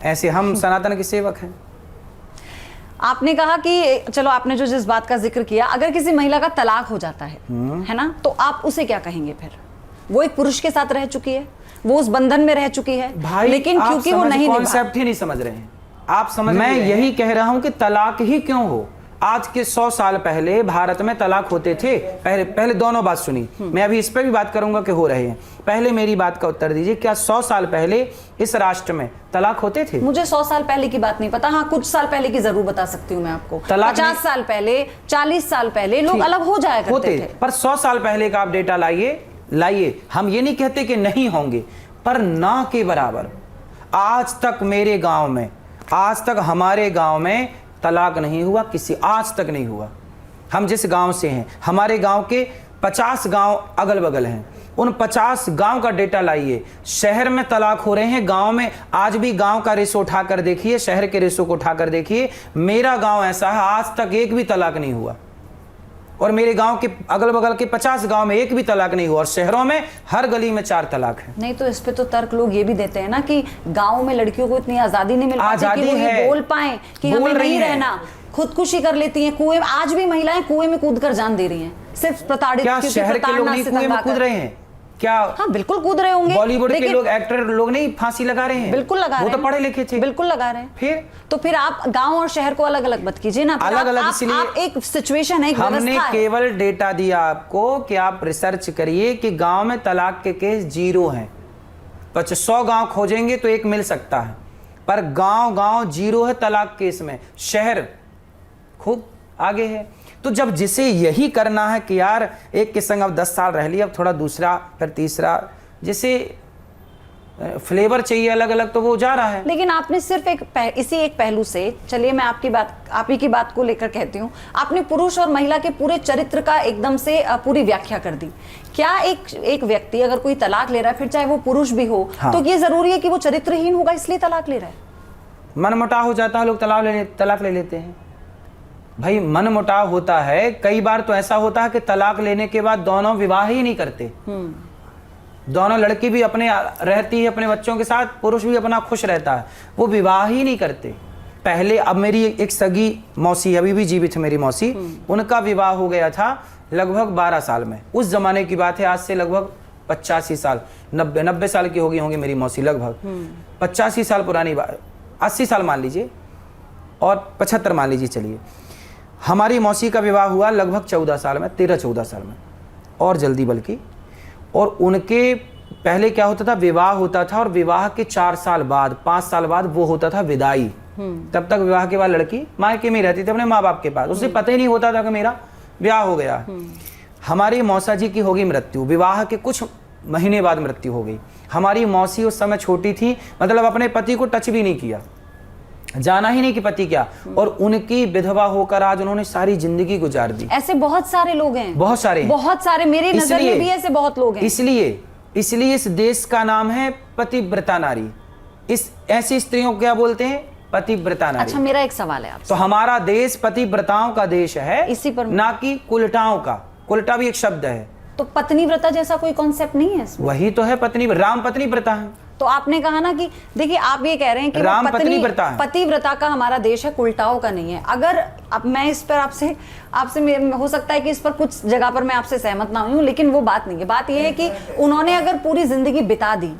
ऐसे हम सनातन के सेवक हैं। आपने कहा कि चलो, आपने जो जिस बात का जिक्र किया, अगर किसी महिला का तलाक हो जाता है ना, तो आप उसे क्या कहेंगे फिर? वो एक पुरुष के साथ रह चुकी है, वो उस बंधन में रह चुकी है, भाई, लेकिन क्योंकि वो नहीं, कॉन्सेप्ट ही नहीं समझ रहे हैं आप। मैं यही कह रहा हूं कि तलाक ही क्यों हो। आज के 100 साल पहले भारत में तलाक होते थे। पहले दोनों बात सुनी, मैं अभी इस पर भी बात करूंगा कि हो रहे हैं। पहले मेरी बात का उत्तर दीजिए, क्या 100 साल पहले इस राष्ट्र में तलाक होते थे? मुझे 100 साल पहले की बात नहीं पता, हाँ कुछ साल पहले की जरूर बता सकती हूँ मैं आपको। 50 साल पहले, 40 साल पहले लोग अलग हो जाया करते थे। पर 100 साल पहले का आप डेटा लाइए। हम ये नहीं कहते कि नहीं होंगे, पर ना के बराबर। आज तक मेरे गांव में, आज तक हमारे गांव में तलाक नहीं हुआ, किसी आज तक नहीं हुआ। हम जिस गांव से हैं, हमारे गांव के 50 गांव अगल बगल हैं, उन 50 गांव का डेटा लाइए। शहर में तलाक हो रहे हैं, गांव में आज भी गांव का रेशो उठाकर देखिए, शहर के रेशो को उठाकर देखिए। मेरा गांव ऐसा है, आज तक एक भी तलाक नहीं हुआ। और मेरे गांव के अगल बगल के 50 गांव में एक भी तलाक नहीं हुआ, और शहरों में हर गली में 4 तलाक है। नहीं तो इस पे तो तर्क लोग ये भी देते हैं ना कि गांव में लड़कियों को इतनी आजादी नहीं मिल पाती कि वो ये बोल पाए कि हमें नहीं रहना, खुदकुशी कर लेती हैं कुएं में। आज भी महिलाएं कुएं में कूद कर जान दे रही हैं, सिर्फ प्रताड़ित। क्या शहर के लोग नहीं कुएं में कूद रहे हैं? क्या? हाँ बिल्कुल कूद रहे होंगे। बॉलीवुड के लोग, एक्टर लोग नहीं फांसी लगा रहे हैं? बिल्कुल लगा रहे हैं, वो तो पढ़े लिखे थे। बिल्कुल लगा रहे हैं। फिर आप गांव और शहर को अलग अलग मत कीजिए ना, अलग अलग। इसलिए आप एक सिचुएशन है, एक व्यवस्था है। हमने केवल डेटा दिया आपको कि आप रिसर्च करिए कि गांव में तलाक के केस 0 हैं। 100 गांव खोजेंगे तो एक मिल सकता है, पर गांव 0 है तलाक केस में। शहर खूब आगे है। तो जब जिसे यही करना है कि यार एक के संग अब 10 साल रह लिया, अब थोड़ा दूसरा, फिर तीसरा, जिसे फ्लेवर चाहिए अलग अलग, तो वो जा रहा है। लेकिन आपने सिर्फ इसी एक पहलू से, चलिए मैं आप ही की बात को लेकर कहती हूँ, आपने पुरुष और महिला के पूरे चरित्र का एकदम से पूरी व्याख्या कर दी। क्या एक व्यक्ति अगर कोई तलाक ले रहा है, फिर चाहे वो पुरुष भी हो, हाँ, तो ये जरूरी है कि वो चरित्रहीन होगा इसलिए तलाक ले रहा है? मनमुटाव हो जाता है, लोग तलाक ले लेते हैं। भाई मन मुटाव होता है, कई बार तो ऐसा होता है कि तलाक लेने के बाद दोनों विवाह ही नहीं करते। दोनों, लड़की भी अपने रहती है अपने बच्चों के साथ, पुरुष भी अपना खुश रहता है, वो विवाह ही नहीं करते। पहले, अब मेरी एक सगी मौसी, अभी भी जीवित है मेरी मौसी, उनका विवाह हो गया था लगभग 12 साल में। उस जमाने की बात है, आज से लगभग 85 साल, 90 साल की होंगी मेरी मौसी, लगभग 85 साल पुरानी बात, 80 साल मान लीजिए और 75 मान लीजिए चलिए। हमारी मौसी का विवाह हुआ लगभग 14 साल में, 13-14 साल में, और जल्दी बल्कि। और उनके पहले क्या होता था, विवाह होता था और विवाह के 4 साल बाद, 5 साल बाद वो होता था विदाई। तब तक विवाह के बाद लड़की मायके में रहती थी अपने माँ बाप के पास, उसे पता ही नहीं होता था कि मेरा ब्याह हो गया। हमारी मौसा जी की होगी मृत्यु, विवाह के कुछ महीने बाद मृत्यु हो गई। हमारी मौसी उस समय छोटी थी, मतलब अपने पति को टच भी नहीं किया, जाना ही नहीं कि पति क्या, और उनकी विधवा होकर आज उन्होंने सारी जिंदगी गुजार दी। ऐसे बहुत सारे लोग हैं, बहुत सारे मेरी नजर में भी ऐसे बहुत लोग हैं। इसलिए इस देश का नाम है पतिव्रता नारी। इस ऐसी स्त्रियों को क्या बोलते हैं, पतिव्रता नारी। अच्छा, मेरा एक सवाल है आपसे। तो हमारा देश पतिव्रताओं का देश है, इसी पर ना कि कुलटाओं का। कुलटा भी एक शब्द है। तो पत्नी व्रता जैसा कोई कॉन्सेप्ट नहीं है इसमें? वही तो है पत्नी, राम पत्नी व्रता है। तो आपने कहा ना कि देखिए, आप ये कह रहे हैं कि राम पत्नी व्रता है, पतिव्रता का हमारा देश है, कुलटाओं का नहीं है। अगर अब मैं इस पर आपसे हो सकता है कि इस पर कुछ जगह पर मैं आपसे सहमत ना हूं, लेकिन वो बात नहीं है। बात ये है कि उन्होंने अगर पूरी जिंदगी बिता दी,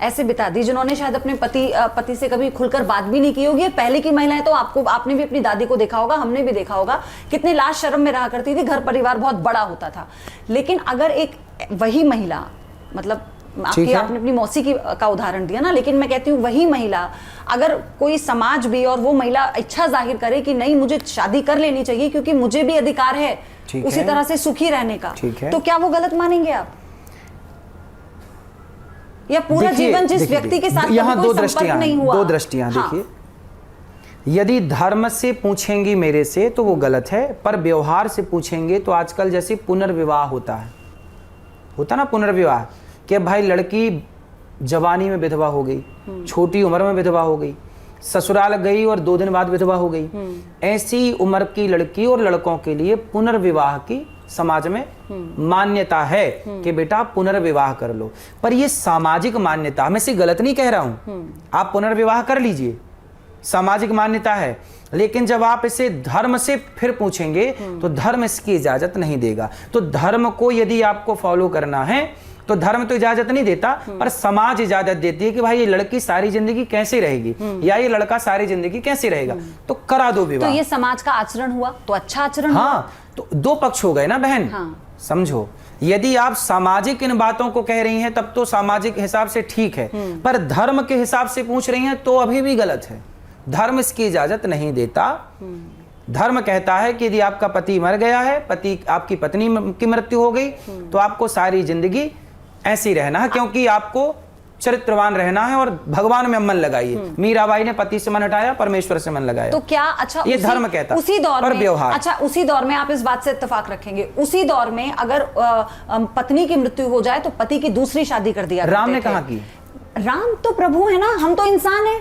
ऐसे बिता दी, जिन्होंने शायद अपने पति से कभी खुलकर बात भी नहीं की होगी। पहले की महिलाएं तो आपने भी अपनी दादी को देखा होगा, हमने भी देखा होगा, कितने लाज शर्म में रहा करती थी, घर परिवार बहुत बड़ा होता था। लेकिन अगर एक वही महिला, मतलब आपने अपनी मौसी का उदाहरण दिया ना, लेकिन मैं कहती हूँ वही महिला, अगर कोई समाज भी और वो महिला इच्छा जाहिर करे कि नहीं, मुझे शादी कर लेनी चाहिए क्योंकि मुझे भी अधिकार है उसी तरह से सुखी रहने का, तो क्या वो गलत मानेंगे आप? या पूरा जीवन जिस व्यक्ति के साथ यहाँ दो दृष्टियां देखिए, यदि धर्म से पूछेंगी मेरे से तो वो गलत है, पर व्यवहार से पूछेंगे तो आजकल जैसे पुनर्विवाह होता ना पुनर्विवाह, कि भाई लड़की जवानी में विधवा हो गई, छोटी उम्र में विधवा हो गई, ससुराल गई और 2 दिन बाद विधवा हो गई। ऐसी उम्र की लड़की और लड़कों के लिए पुनर्विवाह की समाज में मान्यता है कि बेटा पुनर्विवाह कर लो। पर ये सामाजिक मान्यता, मैं इसे गलत नहीं कह रहा हूं, आप पुनर्विवाह कर लीजिए, सामाजिक मान्यता है, लेकिन जब आप इसे धर्म से फिर पूछेंगे तो धर्म इसकी इजाजत नहीं देगा। तो धर्म को यदि आपको फॉलो करना है तो धर्म तो इजाजत नहीं देता, पर समाज इजाजत देती है कि भाई ये लड़की सारी जिंदगी कैसे रहेगी या ये लड़का सारी जिंदगी कैसे रहेगा, तो करा दो विवाह। तो ये समाज का आचरण हुआ, तो अच्छा आचरण हुआ। तो 2 पक्ष हो गए ना बहन। समझो, यदि आप सामाजिक इन बातों को कह रही हैं तब तो सामाजिक हिसाब से ठीक है, पर धर्म के हिसाब से पूछ रही हैं तो अभी भी गलत है। धर्म इसकी इजाजत नहीं देता। धर्म कहता है कि यदि आपका पति मर गया है, आपकी पत्नी की मृत्यु हो गई, तो आपको सारी जिंदगी ऐसी रहना है, क्योंकि आपको चरित्रवान रहना है और भगवान में मन लगाइए। मीराबाई ने पति से मन हटाया, परमेश्वर से मन लगाया। तो क्या अच्छा ये धर्म कहता उसी दौर में व्यवहार, अच्छा उसी दौर में आप इस बात से इत्तेफाक रखेंगे, उसी दौर में अगर पत्नी की मृत्यु हो जाए तो पति की दूसरी शादी कर दिया। राम ने कहा की, राम तो प्रभु है ना, हम तो इंसान हैं,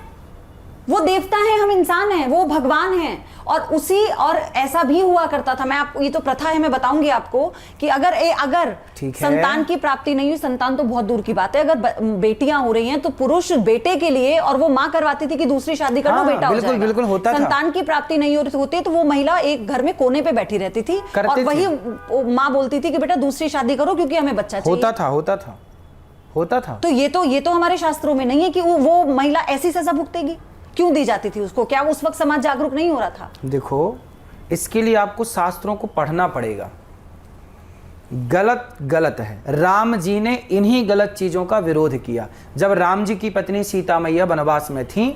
वो देवता है, हम इंसान हैं, वो भगवान हैं। और ऐसा भी हुआ करता था, मैं आपको, ये तो प्रथा है, मैं बताऊंगी आपको कि अगर संतान की प्राप्ति नहीं हुई, संतान तो बहुत दूर की बात है, अगर बेटियां हो रही हैं तो पुरुष बेटे के लिए, और वो माँ करवाती थी कि दूसरी शादी कर लो, बेटा हो जाएगा। बिल्कुल होता था। संतान की प्राप्ति नहीं होती तो वो महिला एक घर में कोने पे बैठी रहती थी और वही माँ बोलती थी कि बेटा दूसरी शादी करो क्योंकि हमें बच्चा चाहिए। होता था। तो ये तो हमारे शास्त्रों में नहीं है कि वो महिला ऐसी सजा भुगतेगी। क्यों दी जाती थी उसको? क्या उस वक्त समाज जागरूक नहीं हो रहा था? देखो, इसके लिए आपको शास्त्रों को पढ़ना पड़ेगा। गलत है। राम जी ने इन्हीं गलत चीजों का विरोध किया। जब राम जी की पत्नी सीता मैया वनवास में थी,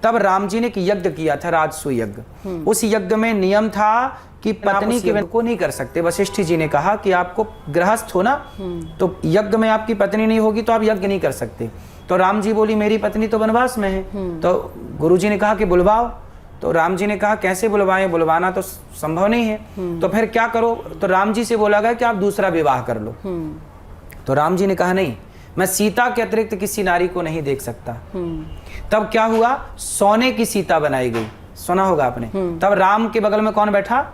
तब राम जी ने एक यज्ञ किया था, राजसूय यज्ञ। उस यज्ञ में नियम था कि पत्नी के को नहीं कर सकते। वशिष्ठ जी ने कहा कि आपको गृहस्थ हो ना, तो यज्ञ में आपकी पत्नी नहीं होगी तो आप यज्ञ नहीं कर सकते। तो राम जी बोली मेरी पत्नी तो वनवास में है। तो गुरुजी ने कहा कि बुलवाओ। तो राम जी ने कहा कैसे बुलवाएं, बुलवाना तो संभव नहीं है। तो फिर क्या करो? तो राम जी से बोला गया कि आप दूसरा विवाह कर लो। तो राम जी ने कहा नहीं, मैं सीता के अतिरिक्त किसी नारी को नहीं देख सकता। तब क्या हुआ? सोने की सीता बनाई गई, सुना होगा आपने। तब राम के बगल में कौन बैठा?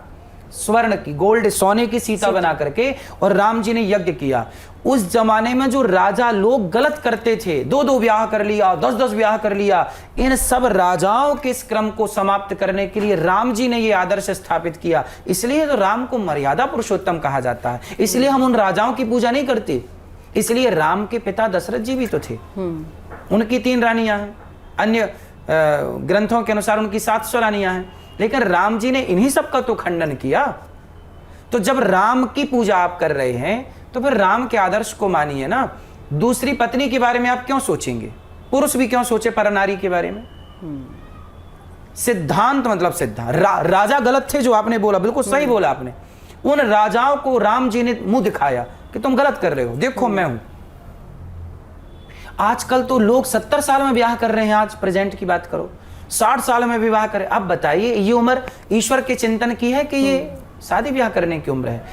स्वर्ण की, गोल्ड सोने की सीता बना करके, और राम जी ने यज्ञ किया। उस जमाने में जो राजा लोग गलत करते थे, 2-2 ब्याह कर लिया, 10-10 ब्याह कर लिया, इन सब राजाओं के इस क्रम को समाप्त करने के लिए राम जी ने ये आदर्श स्थापित किया। इसलिए तो राम को मर्यादा पुरुषोत्तम कहा जाता है। इसलिए हम उन राजाओं की पूजा नहीं करते। इसलिए राम के पिता दशरथ जी भी तो थे, उनकी 3 रानियां हैं, अन्य ग्रंथों के अनुसार उनकी 700 रानियां हैं, लेकिन राम जी ने इन्हीं सब का तो खंडन किया। तो जब राम की पूजा आप कर रहे हैं तो फिर राम के आदर्श को मानिए ना। दूसरी पत्नी के बारे में आप क्यों सोचेंगे? पुरुष भी क्यों सोचे परनारी के बारे में? सिद्धांत मतलब सिद्धांत। राजा गलत थे जो आपने बोला, बिल्कुल सही बोला आपने। उन राजाओं को राम जी ने मुंह दिखाया कि तुम गलत कर रहे हो, देखो मैं हूं। आजकल तो लोग 70 साल में ब्याह कर रहे हैं। आज प्रेजेंट की बात करो, 60 साल में विवाह करें। अब बताइए, ये उम्र ईश्वर के चिंतन की है कि ये शादी ब्याह करने की उम्र है?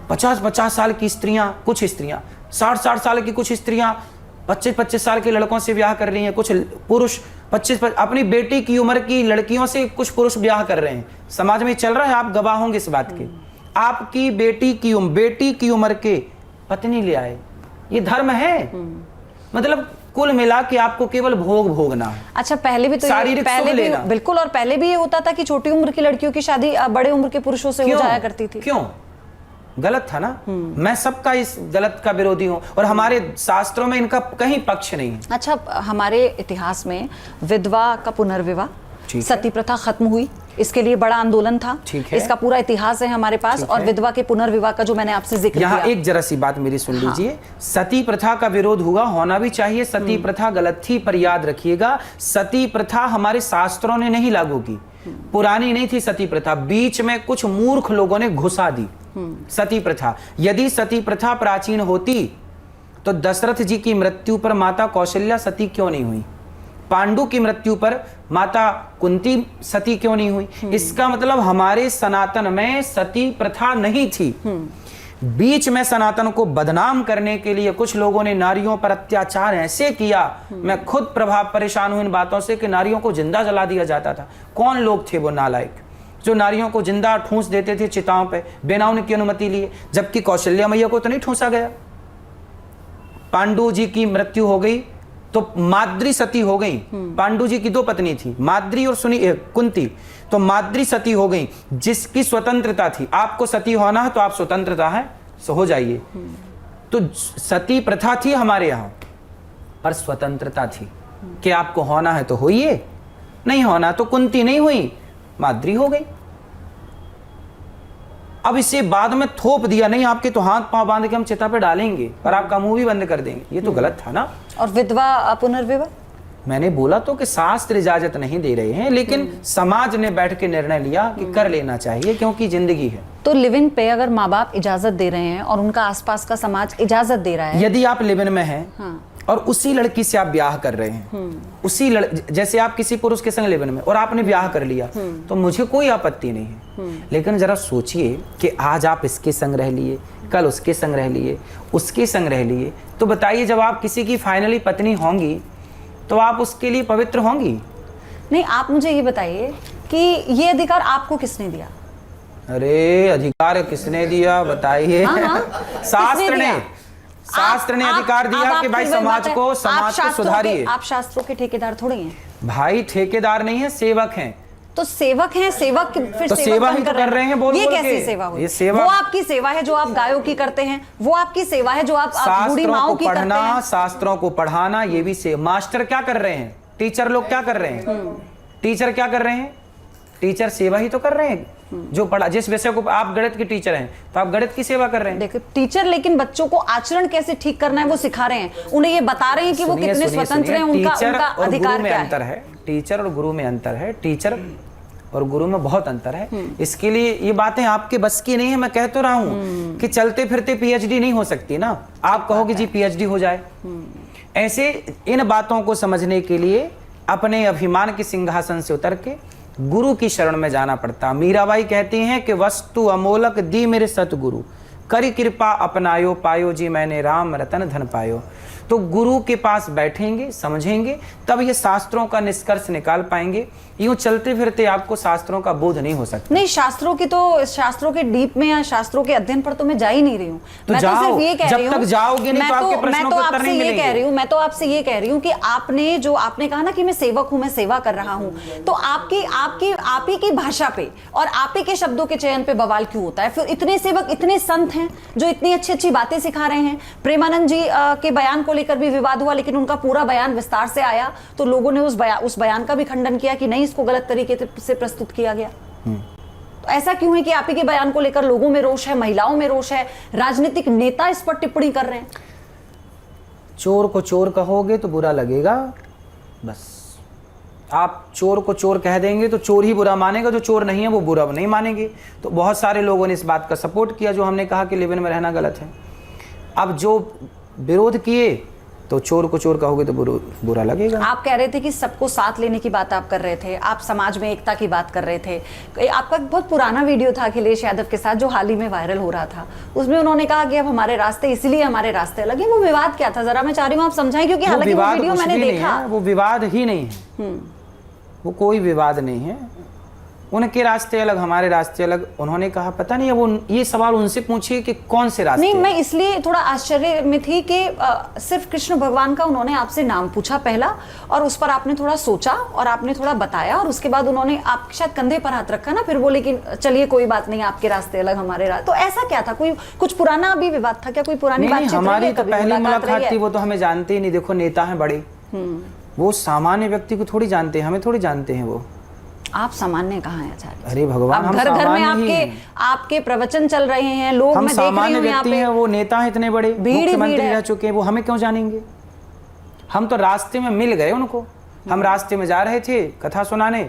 50-50 साल की स्त्रियां, कुछ स्त्रियां 60-60 साल की, कुछ स्त्रियां 25-25 साल के लड़कों से ब्याह कर रही हैं, कुछ पुरुष 25 अपनी बेटी की उम्र की लड़कियों से कुछ पुरुष ब्याह कर रहे हैं। समाज में चल रहा है, आप गवाह होंगे इस बात के। आपकी बेटी की उम्र के पत्नी ले आए, ये धर्म है? मतलब कुल मिला के आपको केवल भोग भोगना है। अच्छा, पहले भी तो पहले भी बिल्कुल, और पहले भी ये होता था कि छोटी उम्र की लड़कियों की शादी बड़े उम्र के पुरुषों से हो जाया करती थी। क्यों? गलत था ना। मैं सबका इस गलत का विरोधी हूं, और हमारे शास्त्रों में इनका कहीं पक्ष नहीं है। अच्छा, हमारे इतिहास में विधवा का पुनर्विवाह, सती प्रथा खत्म हुई, इसके लिए बड़ा आंदोलन था। इसका पूरा इतिहास है हमारे पास। और विधवा के पुनर्विवाह का जो मैंने आपसे जिक्र किया, यहाँ एक जरा सी बात मेरी सुन लीजिए। सती प्रथा का विरोध हुआ, होना भी चाहिए। सती प्रथा गलत थी, पर याद रखिएगा, सती प्रथा हमारे शास्त्रों ने नहीं लागू की। पुरानी नहीं थी सती प्रथा, बीच में कुछ मूर्ख लोगों ने घुसा दी सती प्रथा। यदि सती प्रथा प्राचीन होती तो दशरथ जी की मृत्यु पर माता कौशल्या सती क्यों नहीं हुई? पांडु की मृत्यु पर माता कुंती सती क्यों नहीं हुई? इसका मतलब हमारे सनातन में सती प्रथा नहीं थी। बीच में सनातन को बदनाम करने के लिए कुछ लोगों ने नारियों पर अत्याचार ऐसे किया, मैं खुद परेशान हूं इन बातों से, कि नारियों को जिंदा जला दिया जाता था। कौन लोग थे वो नालायक जो नारियों को जिंदा ठूंस देते थे चिताओं पे बिना उनकी अनुमति लिए? जबकि कौशल्या मैया को तो नहीं ठूंसा गया। पांडु जी की मृत्यु हो गई तो माद्री सती हो गई। पांडु जी की 2 पत्नी थी, माद्री और कुंती। तो माद्री सती हो गई, जिसकी स्वतंत्रता थी। आपको सती होना है तो आप स्वतंत्रता है सो हो जाइए। तो सती प्रथा थी हमारे यहां, पर स्वतंत्रता थी कि आपको होना है तो होइए, नहीं होना तो कुंती नहीं हुई, माद्री हो गई। अब इसे बाद में थोप दिया, नहीं आपके तो हाथ पांव बांध के हम चिता पे डालेंगे और आपका मुंह भी बंद कर देंगे। ये तो गलत था ना। और विधवा पुनर्विवाह, मैंने बोला तो कि शास्त्र इजाजत नहीं दे रहे हैं, लेकिन समाज ने बैठ के निर्णय लिया कि कर लेना चाहिए, क्योंकि जिंदगी है। तो लिव इन पे अगर माँ बाप इजाजत दे रहे हैं और उनका आसपास का समाज इजाजत दे रहा है, यदि आप लिव इन में हैं और उसी लड़की से आप ब्याह कर रहे हैं, उसी जैसे आप किसी पुरुष के संग लिव इन में और आपने ब्याह कर लिया, तो मुझे कोई आपत्ति नहीं है। लेकिन जरा सोचिए कि आज आप इसके संग रह लिए, कल उसके संग रह लिए, उसके संग रह लिए, तो बताइए जब आप किसी की फाइनली पत्नी होंगी तो आप उसके लिए पवित्र होंगी? नहीं, आप मुझे ये बताइए कि ये अधिकार आपको किसने दिया? अरे अधिकार किसने दिया बताइए? शास्त्र ने अधिकार दिया कि भाई समाज को सुधारिए। आप शास्त्रों के ठेकेदार थोड़े हैं भाई, ठेकेदार नहीं है, सेवक हैं। तो सेवक हैं, सेवक फिर तो सेवा ही तो कर रहे हैं। बोल ये बोल कैसी के सेवा हुई? ये सेवा, वो आपकी सेवा है जो आप गायों की करते हैं, वो आपकी सेवा है जो आप बूढ़ी माओं की करते हैं। शास्त्रों को पढ़ाना, ये भी सेवा। मास्टर क्या कर रहे हैं? टीचर लोग क्या कर रहे हैं? टीचर क्या कर रहे हैं? टीचर सेवा ही तो कर रहे हैं। जो पढ़ा, जिस विषय को, आप गणित के टीचर हैं तो आप गणित की सेवा कर रहे हैं। देखो टीचर, लेकिन बच्चों को आचरण कैसे ठीक करना है वो सिखा रहे हैं, उन्हें ये बता रहे हैं कि वो कितने स्वतंत्र हैं, उनका अधिकार क्या है। टीचर और गुरु में अंतर है, टीचर और गुरु में बहुत अंतर है। इसके लिए ये बातें आपके बस की नहीं है। मैं कह तो रहा हूं कि चलते फिरते पीएचडी नहीं हो सकती ना। आप कहोगे जी पीएचडी हो जाए। ऐसे इन बातों को समझने के लिए अपने अभिमान के सिंहासन से उतर के गुरु की शरण में जाना पड़ता। मीराबाई कहती हैं कि वस्तु अमोलक दी मेरे सतगुरु, करी कृपा अपनायो पायो जी मैंने राम रतन धन पायो। तो गुरु के पास बैठेंगे, समझेंगे, तब ये शास्त्रों का निष्कर्ष निकाल पाएंगे। यूं चलते फिरते आपको शास्त्रों का बोध नहीं हो सकता। नहीं, शास्त्रों के डीप में या शास्त्रों के अध्ययन पर तो मैं जा ही नहीं रही हूँ। तो मैं जाओ, तो सिर्फ ये कह जब रही हूँ, तक जाओगे नहीं तो आपके प्रश्नों के उत्तर नहीं मिलेंगे। मैं तो आपसे ये कह रही हूँ कि आपने कहा ना कि मैं सेवक हूँ, मैं सेवा कर रहा हूँ, तो आप ही की भाषा पे और आप ही के शब्दों के चयन पे बवाल क्यों होता है? फिर इतने सेवक, इतने संत हैं जो इतनी अच्छी अच्छी बातें सिखा रहे हैं। प्रेमानंद जी के बयान को लेकर भी विवाद हुआ, लेकिन उनका पूरा बयान विस्तार से आया तो लोगों ने उस बयान का भी खंडन किया कि नहीं, इसको गलत तरीके से प्रस्तुत किया गया। तो ऐसा क्यों है कि आप ही के बयान को लेकर लोगों में रोष है, महिलाओं में रोष है, राजनीतिक नेता इस पर टिप्पणी कर रहे हैं? चोर को चोर कहोगे तो बुरा लगेगा, बस। आप चोर को चोर कह देंगे तो चोर ही बुरा मानेगा, जो चोर नहीं है वो बुरा नहीं मानेंगे। तो बहुत सारे लोगों ने इस बात का सपोर्ट किया जो हमने कहा कि लिव इन में रहना गलत है। अब जो विरोध किए तो चोर को चोर कहोगे तो बुरा लगेगा। आप कह रहे थे कि सबको साथ लेने की बात आप कर रहे थे, आप समाज में एकता की बात कर रहे थे। आपका बहुत पुराना वीडियो था अखिलेश यादव के साथ जो हाल ही में वायरल हो रहा था, उसमें उन्होंने कहा कि अब हमारे रास्ते, इसलिए हमारे रास्ते अलग हैं। वो विवाद क्या था, जरा मैं चाह रही हूँ आप समझाएं, क्योंकि हालांकि वो वीडियो मैंने देखा। वो विवाद ही नहीं है, वो कोई विवाद नहीं है। उनके रास्ते अलग, हमारे रास्ते अलग। उन्होंने कहा, पता नहीं, वो ये सवाल उनसे पूछिए कि कौन से रास्ते। नहीं, मैं इसलिए थोड़ा आश्चर्य में थी कि सिर्फ कृष्ण भगवान का उन्होंने आपसे नाम पूछा पहला, और उस पर आपने थोड़ा सोचा और आपने थोड़ा बताया, और उसके बाद उन्होंने आपके शायद कंधे पर हाथ रखा ना, फिर बोले कि चलिए कोई बात नहीं, आपके रास्ते अलग, हमारे रास्ते। तो ऐसा क्या था? कोई कुछ पुराना अभी विवाद था क्या? कोई पुरानी बातचीत? हमारी तो पहली मुलाकात थी, वो तो हमें जानते ही नहीं। देखो, नेता है बड़े, वो सामान्य व्यक्ति को थोड़ी जानते हैं, हमें थोड़ी जानते हैं वो। आप सामान्य कहाँ हैं आचार्य? अरे भगवान, हम घर घर में आपके प्रवचन चल रहे हैं, लोग, मैं देख रही हूँ यहाँ पे। वो नेता हैं इतने बड़े, मुख्यमंत्री रह चुके हैं, वो हमें क्यों जानेंगे? हम तो रास्ते में मिल गए उनको। हम रास्ते में जा रहे थे कथा सुनाने,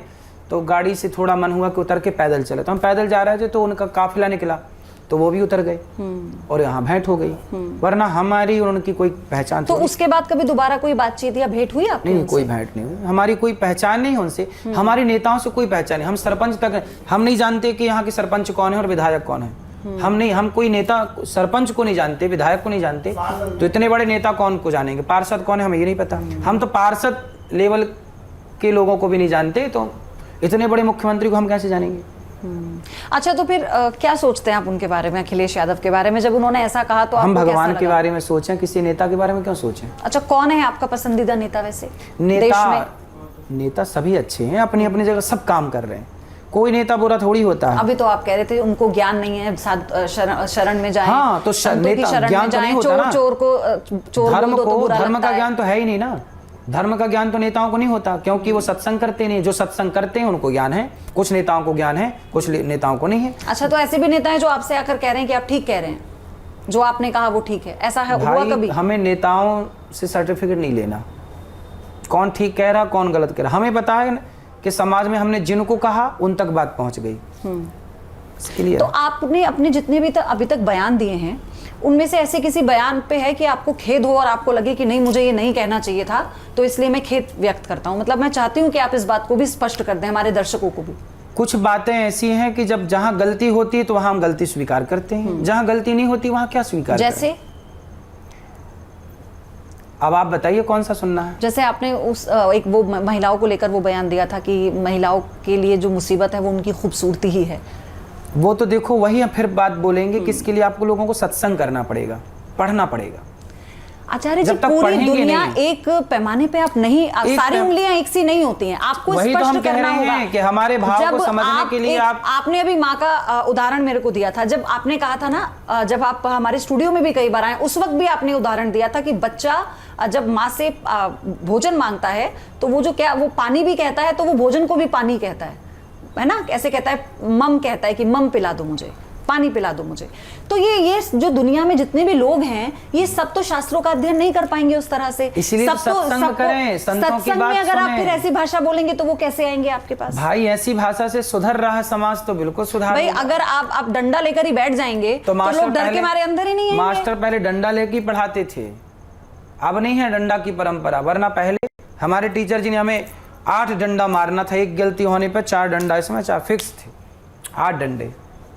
तो गाड़ी से थोड़ा मन हुआ कि उतर के पैदल चले, तो हम पैदल जा रहे थे, तो उनका काफिला निकला तो वो भी उतर गए और यहाँ भेंट हो गई। वरना हमारी और उनकी कोई पहचान। तो उसके बाद कभी दोबारा कोई बातचीत या भेंट हुई आपकी? नहीं, कोई भेंट नहीं हुई। हमारी कोई पहचान नहीं है उनसे, हमारे नेताओं से कोई पहचान नहीं। हम सरपंच तक, हम नहीं जानते कि यहाँ के सरपंच कौन है और विधायक कौन है। हम कोई नेता, सरपंच को नहीं जानते, विधायक को नहीं जानते, तो इतने बड़े नेता कौन को जानेंगे? पार्षद कौन है हमें ये नहीं पता। हम तो पार्षद लेवल के लोगों को भी नहीं जानते, तो इतने बड़े मुख्यमंत्री को हम कैसे जानेंगे? अच्छा, तो फिर क्या सोचते हैं आप उनके बारे में, अखिलेश यादव के बारे में? जब उन्होंने ऐसा कहा तो हम भगवान के बारे में सोचें, किसी नेता के बारे में क्यों सोचें? अच्छा, कौन है आपका पसंदीदा नेता वैसे? नेता सभी अच्छे हैं, अपनी अपनी जगह सब काम कर रहे हैं, कोई नेता बुरा थोड़ी होता है। अभी तो आप कह रहे थे उनको ज्ञान नहीं है, शरण में जाएं। हाँ, तो नेता ज्ञान तो नहीं होता ना। धर्म का ज्ञान तो है ही नहीं ना। धर्म का ज्ञान तो नेताओं को नहीं होता, क्योंकि वो सत्संग करते नहीं। जो सत्संग करते हैं उनको ज्ञान है, कुछ नेताओं को ज्ञान है, कुछ नेताओं को नहीं है। अच्छा, तो ऐसे भी नेता हैं जो आपसे आकर कह रहे हैं कि आप ठीक कह रहे हैं, जो आपने कहा वो ठीक है, ऐसा है? हुआ कभी? हमें नेताओं से सर्टिफिकेट नहीं लेना, कौन ठीक कह रहा कौन गलत कह रहा। हमें पता है कि समाज में हमने जिनको कहा उन तक बात पहुंच गई। इसके लिए तो आपने अपने जितने भी अभी तक बयान दिए हैं, उनमें से ऐसे किसी बयान पे है कि आपको खेद हो और आपको लगे कि नहीं, मुझे ये नहीं कहना चाहिए था, तो इसलिए मैं खेद व्यक्त करता हूं? मतलब मैं चाहती हूं कि आप इस बात को भी स्पष्ट कर दें हमारे दर्शकों को भी। कुछ बातें ऐसी हैं कि जब जहां गलती होती है तो वहां हम गलती स्वीकार करते हैं, जहां गलती नहीं होती वहां क्या स्वीकार? जैसे अब आप बताइए कौन सा सुनना है? जैसे आपने एक वो महिलाओं को लेकर वो बयान दिया था कि महिलाओं के लिए जो मुसीबत है वो उनकी खूबसूरती ही है। वो तो देखो, वही फिर बात बोलेंगे किसके लिए आपको लोगों को सत्संग करना पड़ेगा, पढ़ना पड़ेगा। आचार्य जी, पूरी दुनिया एक पैमाने पे आप नहीं, सारी उंगलियां एक सी नहीं होती हैं, आपको स्पष्ट करना होगा कि हमारे भाव को समझने के लिए आपने अभी माँ का उदाहरण मेरे को दिया था, जब आपने कहा था ना, जब आप हमारे स्टूडियो में भी कई बार आए, उस वक्त भी आपने उदाहरण दिया था कि बच्चा जब माँ से भोजन मांगता है तो वो जो क्या, वो पानी भी कहता है तो वो भोजन को भी पानी कहता है ना, ऐसे कहता है, मम कहता है कि मम पिला दो मुझे, पानी पिला दो मुझे। तो ये जो दुनिया में जितने भी लोग हैं, ये सब तो शास्त्रों का अध्ययन नहीं कर पाएंगे उस तरह से। इसलिए सत्संग करें, संतों की बात में अगर आप सुनें। फिर ऐसी भाषा बोलेंगे तो वो कैसे आएंगे आपके पास? भाई, ऐसी भाषा से सुधर रहा समाज तो बिल्कुल सुधार। भाई, अगर आप डंडा लेकर ही बैठ जाएंगे तो लोग डर के मारे अंदर ही नहीं आएंगे। मास्टर पहले डंडा लेकर पढ़ाते थे, अब नहीं है डंडा की परंपरा। वरना पहले हमारे टीचर जी ने हमें 8 डंडा मारना था, एक गलती होने पर 4 डंडा, इसमें 4 फिक्स थे, 8 डंडे,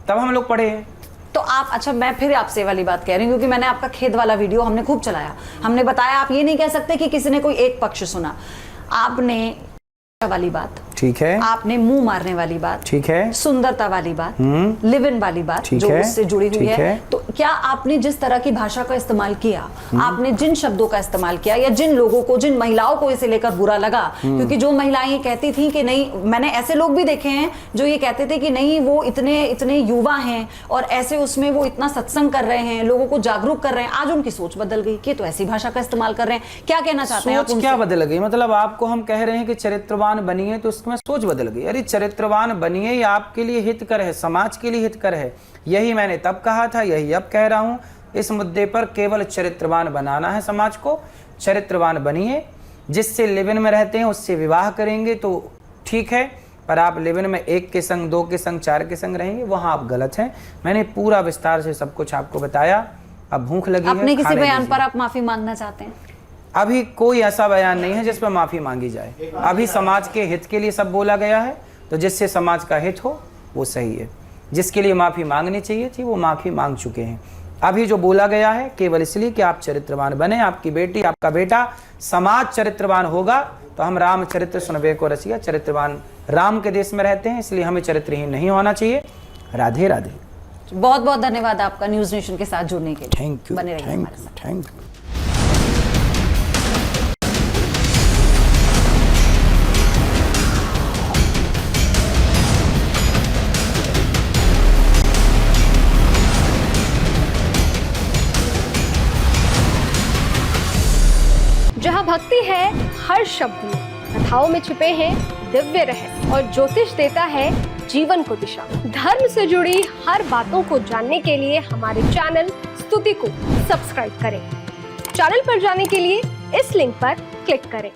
तब हम लोग पढ़े हैं। तो आप, अच्छा मैं फिर आपसे वाली बात कह रही हूँ, क्योंकि मैंने आपका खेद वाला वीडियो हमने खूब चलाया, हमने बताया, आप ये नहीं कह सकते कि किसी ने कोई एक पक्ष सुना। आपने वाली बात, ठीक है, आपने मुंह मारने वाली बात, ठीक है, सुंदरता वाली बात, लिव इन वाली बात जो उससे जुड़ी हुई है, तो क्या आपने जिस तरह की भाषा का इस्तेमाल किया, आपने जिन शब्दों का इस्तेमाल किया, या जिन लोगों को, जिन महिलाओं को इसे लेकर बुरा लगा, क्योंकि जो महिलाएं ये कहती थी कि नहीं, मैंने ऐसे लोग भी देखे हैं जो ये कहते थे कि नहीं वो इतने इतने युवा हैं और ऐसे उसमें वो इतना सत्संग कर रहे हैं, लोगों को जागरूक कर रहे हैं, आज उनकी सोच बदल गई कि तो ऐसी भाषा का इस्तेमाल कर रहे हैं। क्या कहना चाहते हैं आप? सोच क्या बदल गई? मतलब आपको हम कह रहे हैं कि चरित्रवान बनिए, तो उसमें सोच बदल गई। अरे चरित्रवान बनिए, ये आपके लिए हितकर है, समाज के लिए हितकर है। यही मैंने तब कहा था, यही अब कह रहा हूं। इस मुद्दे पर केवल चरित्रवान बनाना है समाज को। चरित्रवान बनिए, जिससे लिव इन में रहते हैं उससे विवाह करेंगे तो ठीक है, पर आप लिव इन में एक के संग, दो के संग, चार के संग रहेंगे, वहां आप गलत हैं। मैंने पूरा विस्तार से सब कुछ आपको बताया। अब भूख लगी है, अपने किसी बयान पर आप माफी मांगना चाहते हैं? अभी कोई ऐसा बयान नहीं है जिस पर माफी मांगी जाए। अभी समाज के हित के लिए सब बोला गया है, तो जिससे समाज का हित हो वो सही है। जिसके लिए माफी मांगनी चाहिए थी वो माफी मांग चुके हैं। अभी जो बोला गया है केवल इसलिए कि आप चरित्रवान बने, आपकी बेटी, आपका बेटा, समाज चरित्रवान होगा तो हम रामचरित्र सुनबे को रसिया। चरित्रवान राम के देश में रहते हैं, इसलिए हमें चरित्रहीन नहीं होना चाहिए। राधे राधे। बहुत बहुत धन्यवाद आपका न्यूज नेशन के साथ जुड़ने के लिए। थैंक यू, बने रहिए हमारे साथ। Thank you. जहाँ भक्ति है हर शब्द में, कथाओं में छिपे हैं दिव्य रहस्य और ज्योतिष देता है जीवन को दिशा। धर्म से जुड़ी हर बातों को जानने के लिए हमारे चैनल स्तुति को सब्सक्राइब करें। चैनल पर जाने के लिए इस लिंक पर क्लिक करें।